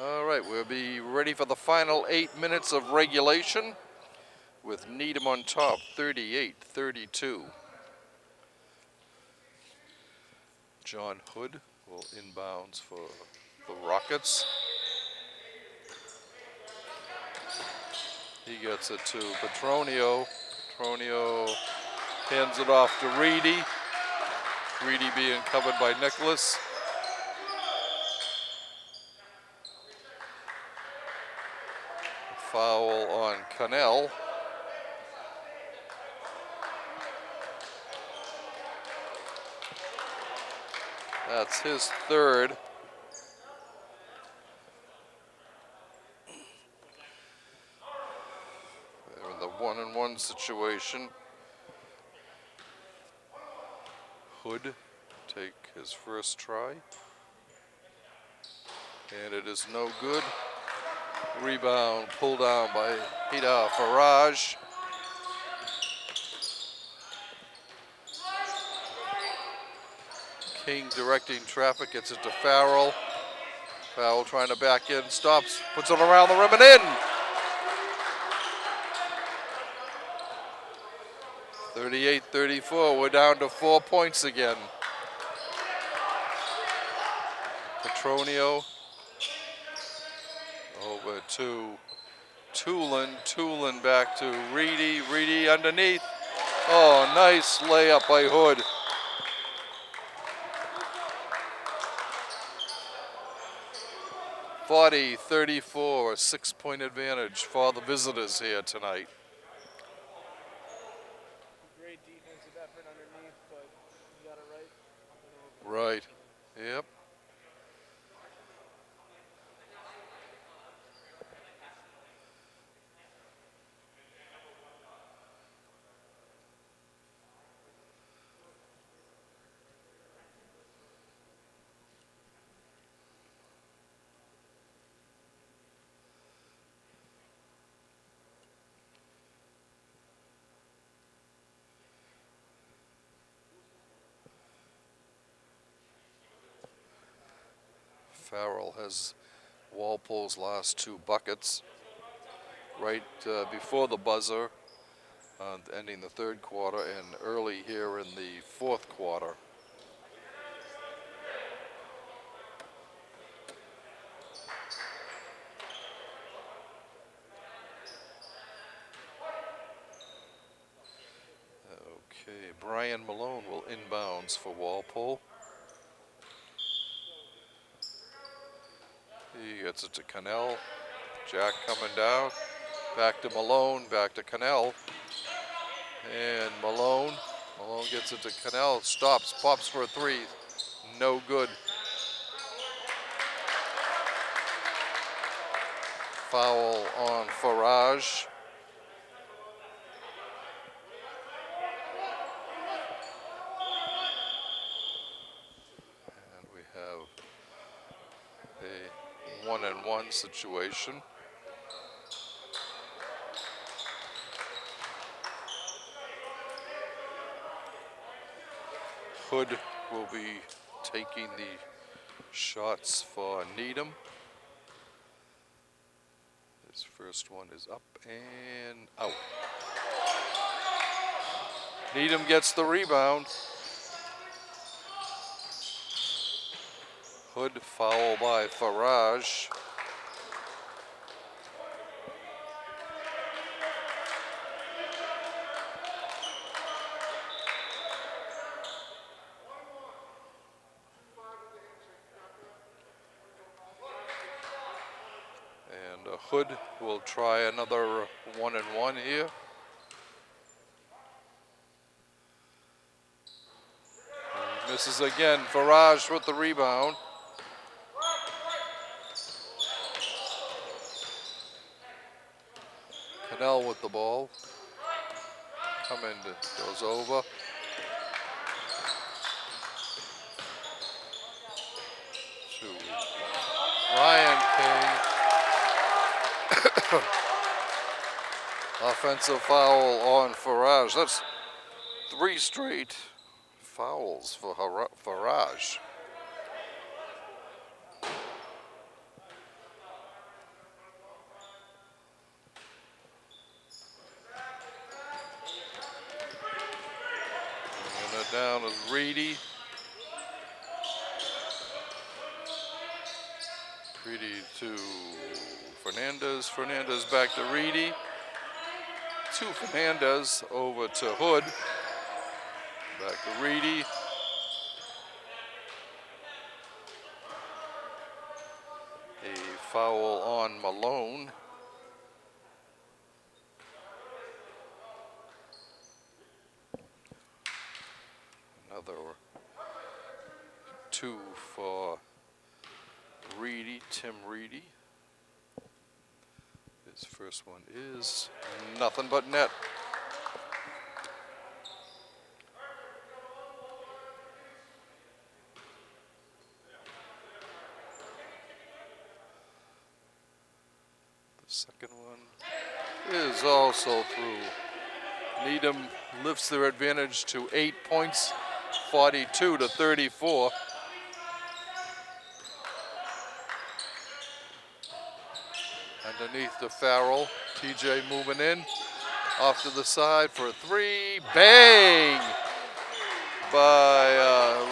All right, we'll be ready for the final 8 minutes of regulation with Needham on top, 38-32. John Hood will inbounds for the Rockets. He gets it to Petronio. Petronio hands it off to Reedy. Reedy being covered by Nicholas. Foul on Cannell. That's his third. They're in the 1-on-1 situation. Hood take his first try. And it is no good. Rebound pulled down by Hida Faraj. King directing traffic, gets it to Farrell. Farrell trying to back in, stops, puts it around the rim and in. 38-34, we're down to 4 points again. Petronio over to Tulin. Tulin back to Reedy. Reedy underneath. Oh, nice layup by Hood. (40-34), a 6-point advantage for the visitors here tonight. Great defensive effort underneath, but you got it right. Right. Yep. Farrell has Walpole's last 2 buckets right before the buzzer, ending the 3rd quarter and early here in the 4th quarter. Okay, Brian Malone will inbounds for Walpole. He gets it to Cannell. Jack coming down. Back to Malone, back to Cannell. And Malone gets it to Cannell, stops, pops for a 3. No good. Foul on Faraj. And we have a 1-on-1 situation. Hood will be taking the shots for Needham. His first one is up and out. Needham gets the rebound. Hood foul by Faraj. And Hood will try another 1-on-1 here. He misses again. Faraj with the rebound. Cannell with the ball. Coming, goes over. To Ryan King. Offensive foul on Farage. That's 3 straight fouls for Farage. Bringing it down is Reedy. Reedy to Fernandez. Fernandez back to Reedy. To Fernandez over to Hood. Back to Reedy. A foul on Malone. Another 2 for Reedy, Tim Reedy. His first one is nothing but net. The second one is also through. Needham lifts their advantage to 8 points, 42 to 34. Underneath to Farrell. TJ moving in. Off to the side for a 3. Bang! By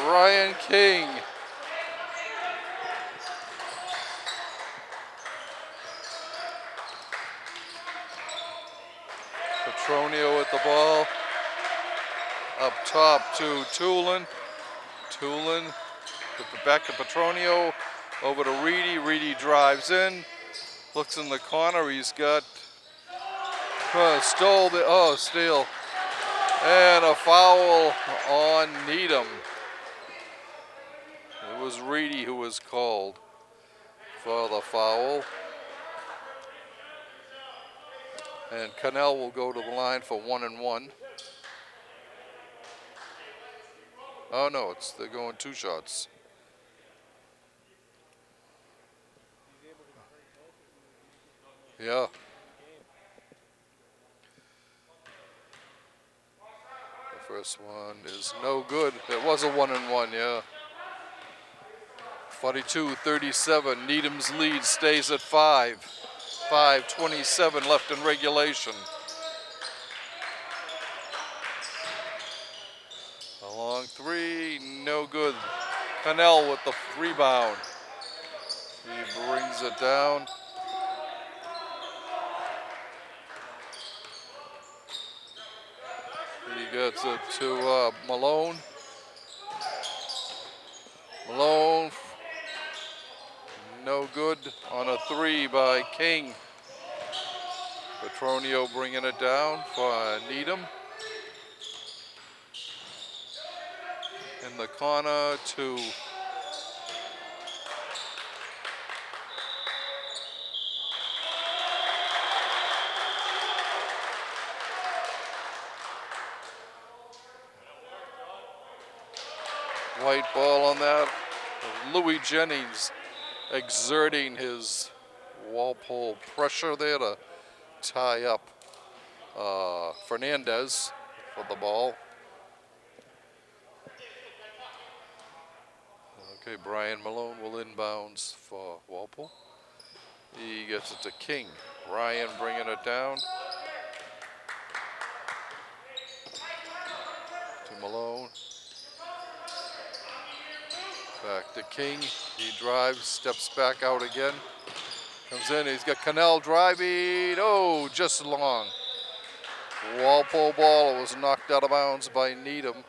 Ryan King. Petronio with the ball. Up top to Tulin. Tulin back to Petronio. Over to Reedy. Reedy drives in. Looks in the corner. He's got stole the steal. And a foul on Needham. It was Reedy who was called for the foul. And Cannell will go to the line for 1 and 1. Oh no, they're going 2 shots. Yeah. The first one is no good. It was a 1 and 1, yeah. 42-37. Needham's lead stays at 5. 5:27 left in regulation. A long 3, no good. Cannell with the rebound. He brings it down. He gets it to Malone. Malone, no good on a 3 by King. Petronio bringing it down for Needham. In the corner to white ball on that. Louis Jennings exerting his Walpole pressure there to tie up Fernandez for the ball. Okay, Brian Malone will inbounds for Walpole. He gets it to King. Ryan bringing it down to Malone. Back to King. He drives, steps back out again. Comes in, he's got Cannell driving. Oh, just long. Walpole ball was knocked out of bounds by Needham.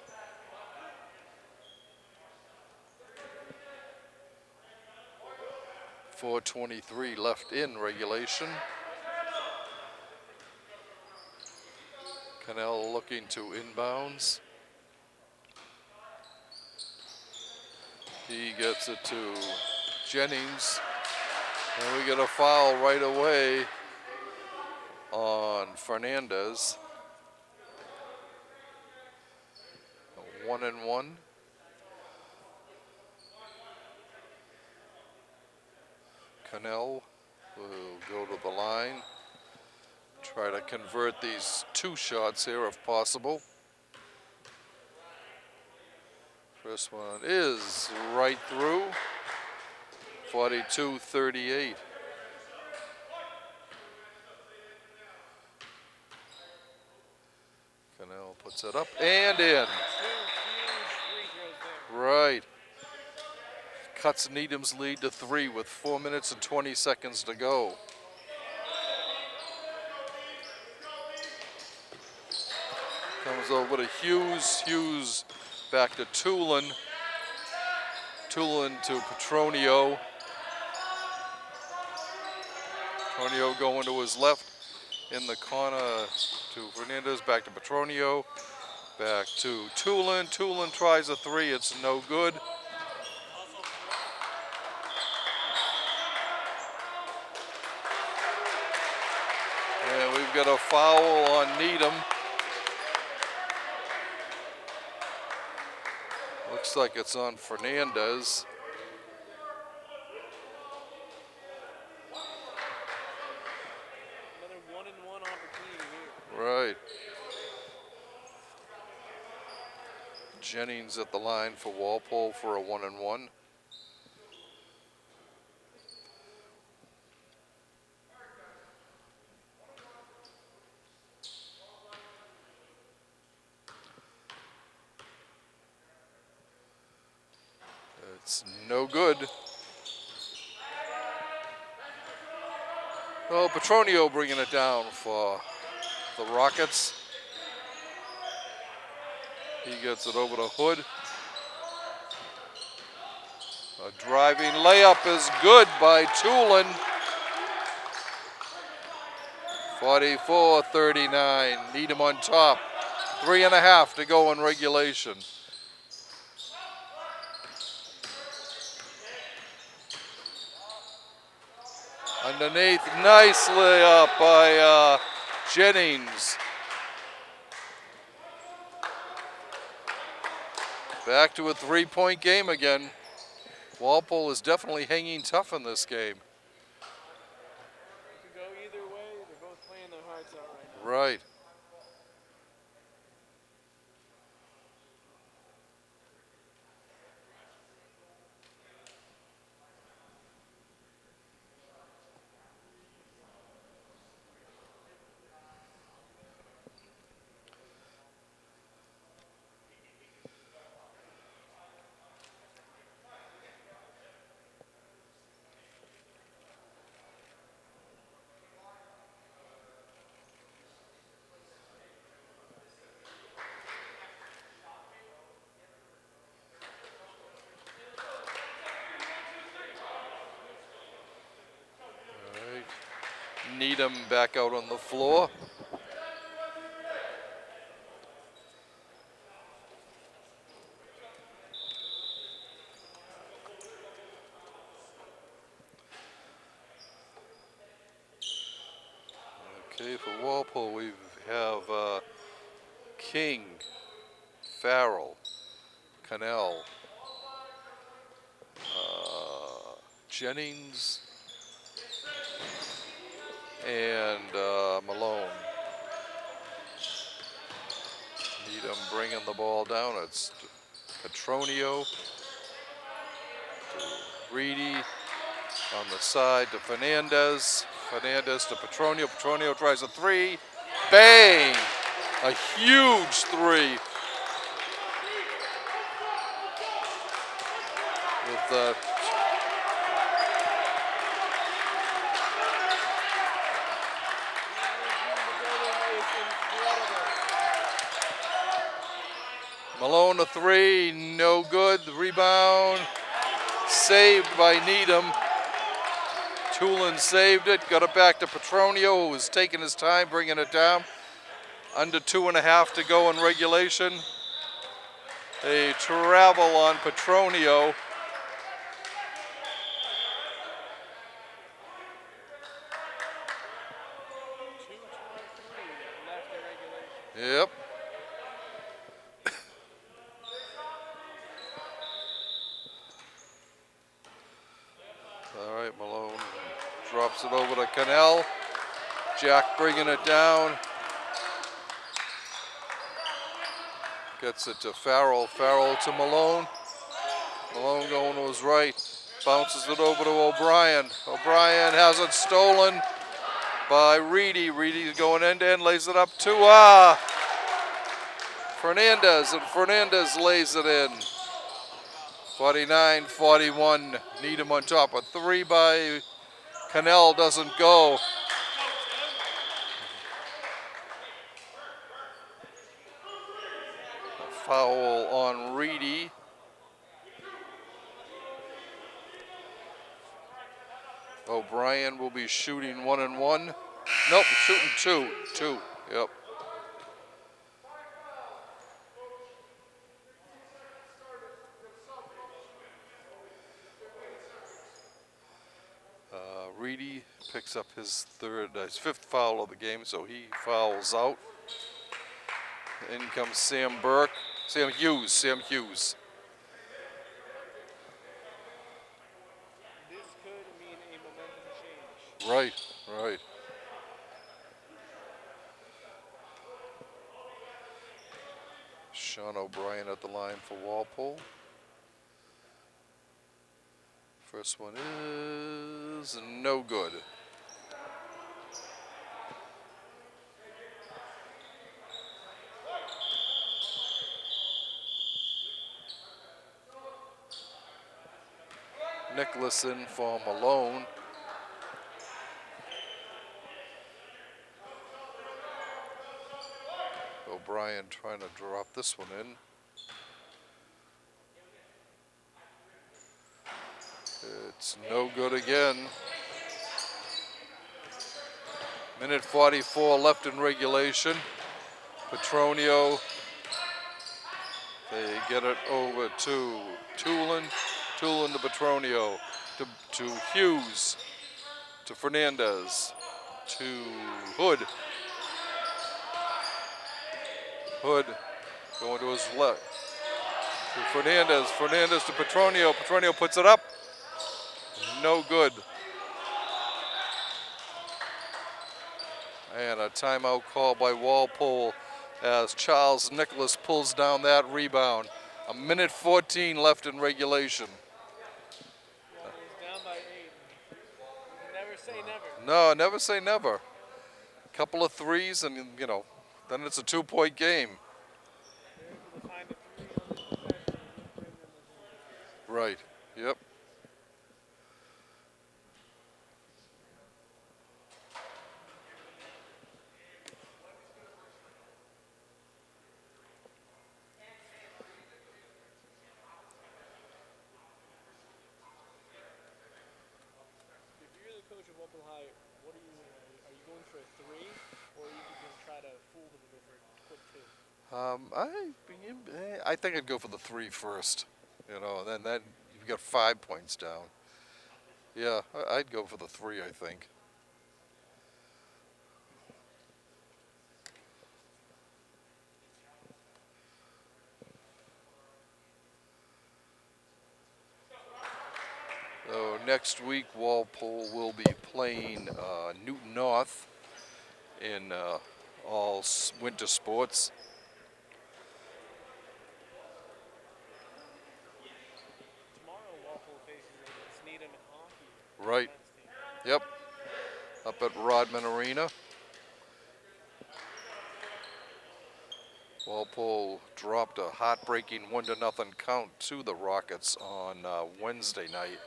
.423 left in regulation. Cannell looking to inbounds. He gets it to Jennings. And we get a foul right away on Fernandez. 1 and 1. Cannell will go to the line. Try to convert these 2 shots here if possible. First one is right through. 42-38. Cannell puts it up and in. 2 huge free throws there. Right. Cuts Needham's lead to 3 with 4 minutes and 20 seconds to go. Comes over to Hughes. Hughes back to Tulin. Tulin to Petronio. Petronio going to his left in the corner to Fernandez. Back to Petronio. Back to Tulin. Tulin tries a 3. It's no good. And we've got a foul on Needham. Looks like it's on Fernandez. Another 1-and-1 opportunity here. Right. Jennings at the line for Walpole for a 1-and-1. It's no good. Oh, Petronio bringing it down for the Rockets. He gets it over to Hood. A driving layup is good by Tulin. 44-39. Needham on top. 3.5 to go in regulation. Underneath, nice layup by Jennings. Back to a 3-point game again. Walpole is definitely hanging tough in this game. It could go either way. They're both playing their hearts out right now. Right. Needham back out on the floor. Okay, for Walpole we have King, Farrell, Cannell, Jennings, and Malone. Needham bringing the ball down. It's Petronio to Reedy on the side to Fernandez. Fernandez to Petronio. Petronio tries a 3. Bang! A huge 3. With the Malone a 3, no good. The rebound saved by Needham. Tulin saved it, got it back to Petronio, who was taking his time bringing it down. Under 2.5 to go in regulation. A travel on Petronio. Yep. All right, Malone Gets it over to Cannell. Jack bringing it down. Gets it to Farrell. Farrell to Malone. Malone going to his right. Bounces it over to O'Brien. O'Brien has it stolen by Reedy. Reedy's going end to end, lays it up to Fernandez, and Fernandez lays it in. 49-41. Needham on top. A three by Cannell doesn't go. A foul on Reedy. O'Brien will be shooting 1 and 1. Nope, shooting two. Yep. Reedy picks up his fifth foul of the game, so he fouls out. In comes Sam Hughes. This could mean a momentum change. Right. Sean O'Brien at the line for Walpole. First one is no good. Nicholson for Malone. O'Brien trying to drop this one in. It's no good again. Minute 44 left in regulation. Petronio, they get it over to Tulin. Tulin to Petronio, to Hughes, to Fernandez, to Hood. Hood going to his left. To Fernandez. Fernandez to Petronio. Petronio puts it up. No good. And a timeout call by Walpole as Charles Nicholas pulls down that rebound. A minute 14 left in regulation. Walpole's down by 8. You can never say never. No, never say never. Couple of threes and, then it's a 2-point game. They're able to find a 3 on this possession and bring them within 3. Right. Yep. If you're the coach of Walpole High, what are you going for a 3, or are you going to try to fool them and go for a quick 2? I think I'd go for the 3 first. And then you've got 5 points down. Yeah, I'd go for the 3, I think. So next week, Walpole will be playing Newton North in all winter sports. Tomorrow, Walpole faces against Needham in hockey. Right. Yep. Up at Rodman Arena. Walpole dropped a heartbreaking 1-0 count to the Rockets on Wednesday night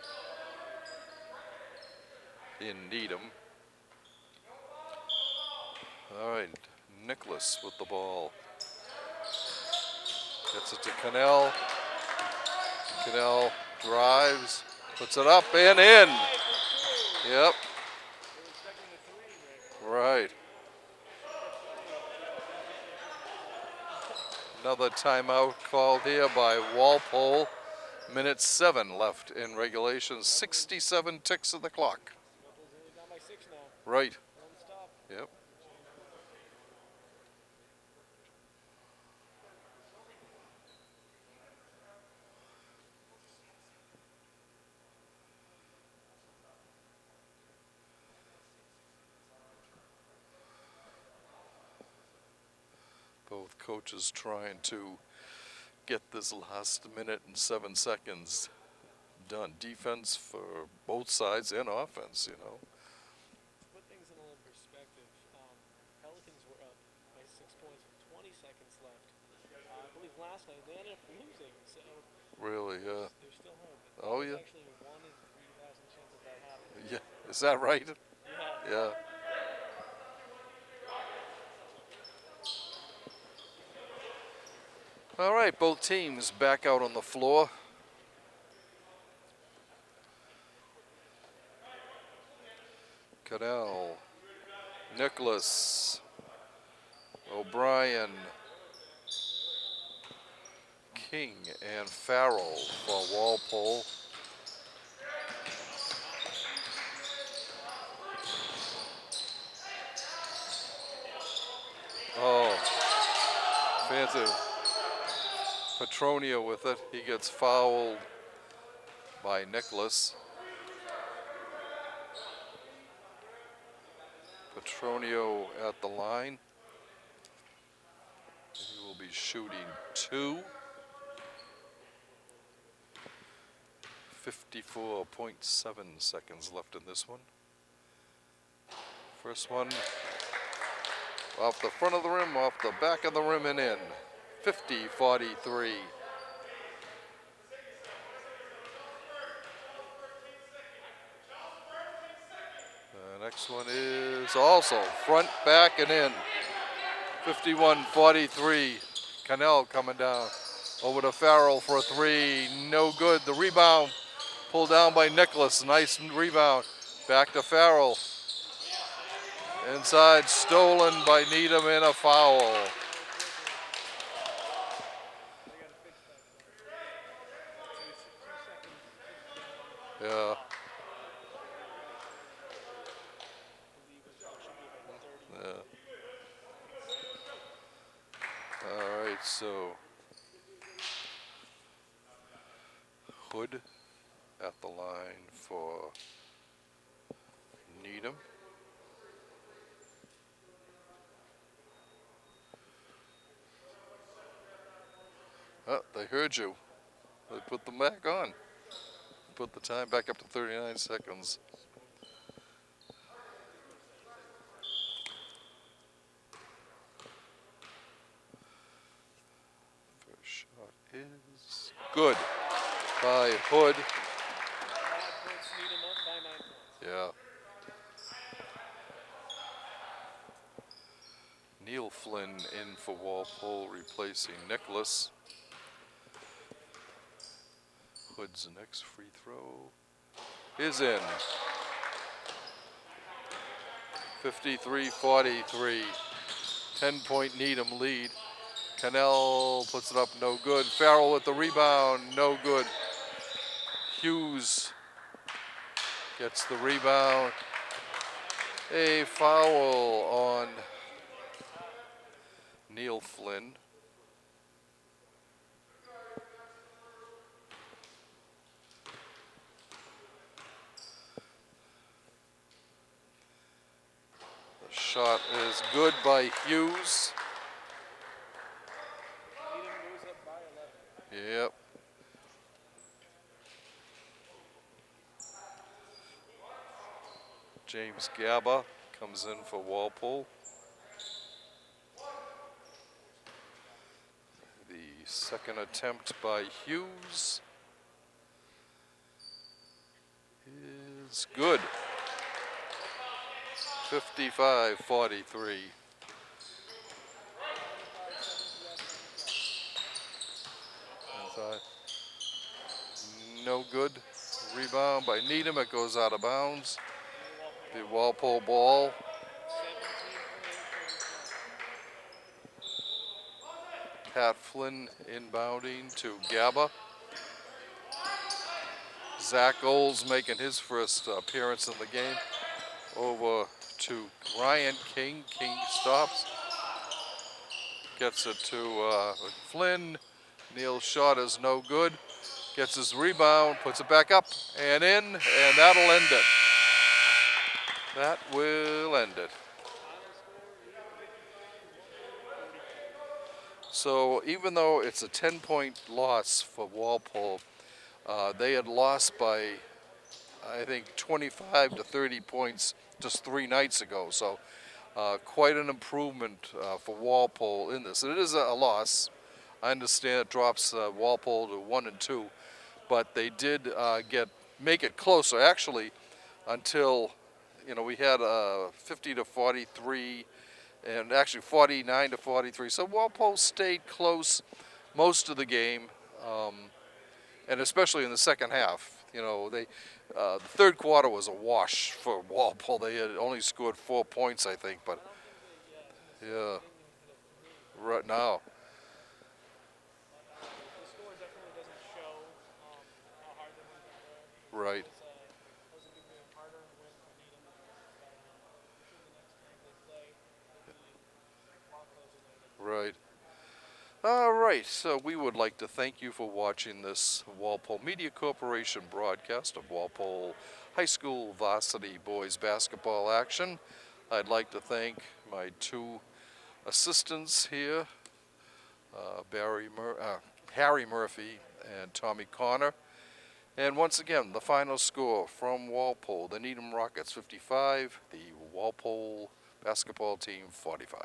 in Needham. All right, Nicholas with the ball. Gets it to Cannell. Cannell drives, puts it up and in. Yep. Right. Another timeout called here by Walpole. Minute 7 left in regulation. 67 ticks of the clock. Walpole's only down by 6 now. Right. One stop. Yep. Both coaches trying to get this last minute and 7 seconds done. Defense for both sides and offense, you know. To put things in a little perspective, Pelicans were up by 6 points with 20 seconds left. I believe last night they ended up losing, so Really, yeah. there's still hope. Oh, There's yeah. actually a 1 in 3,000 chance of that happening. Yeah. Is that right? Yeah. Yeah. All right, both teams back out on the floor. Cadell, Nicholas, O'Brien, King, and Farrell for Walpole. Oh, fancy. Petronio with it. He gets fouled by Nicholas. Petronio at the line. He will be shooting 2. 54.7 seconds left in this one. First one off the front of the rim, off the back of the rim and in. 50-43. The next one is also front, back, and in. 51-43. Cannell coming down. Over to Farrell for a 3. No good. The rebound pulled down by Nicholas. Nice rebound. Back to Farrell. Inside, stolen by Needham and a foul. They got to fix that play. It's 2 seconds Yeah. clock. I believe it should be about 30 Yeah. seconds. All right, so Hood at the line for Needham. Oh, they heard you. They put them back on. Put the time back up to 39 seconds. First shot is good by Hood. 5 points, Needham up by 9 points. Yeah. Neil Flynn in for Walpole, replacing Nicholas. Hood's next free throw is in. 53-43. 10-point Needham lead. Cannell puts it up, no good. Farrell with the rebound, no good. Hughes gets the rebound. A foul on Neil Flynn. The shot is good by Hughes. Needham goes up by 11. Yep. James Gaba comes in for Walpole. The second attempt by Hughes is good. 55-43. 25 seconds left on the clock. Inside. No good. Rebound by Needham. It goes out of bounds. The Walpole ball. 17 Pat Flynn inbounding to Gaba. Zach Oles making his first appearance in the game. Over to Ryan King. King stops. Gets it to Flynn. Neil's shot is no good. Gets his rebound, puts it back up and in, and that'll end it. That will end it. Final score, Needham 55, Walpole 44. So even though it's a 10-point loss for Walpole, they had lost by, I think, 25 to 30 points just 3 nights ago. So quite an improvement for Walpole in this. And it is a loss. I understand it drops Walpole to 1-2, but they did make it closer. Actually, until we had 50 to 43, and actually 49 to 43. So Walpole stayed close most of the game, and especially in the second half. The third quarter was a wash for Walpole. They had only scored 4 points, I think, but I don't think they, yeah, I was gonna say, yeah, they didn't even hit a three. right now, But the score definitely doesn't show how hard they went down there. right, That was a big hard-earned win for Needham. But I'm sure the next time they play, they'll be far closer than they can. right. All right, so we would like to thank you for watching this Walpole Media Corporation broadcast of Walpole High School varsity boys basketball action. I'd like to thank my two assistants here, Harry Murphy and Tommy Connor. And once again, the final score from Walpole, the Needham Rockets 55, the Walpole basketball team 45.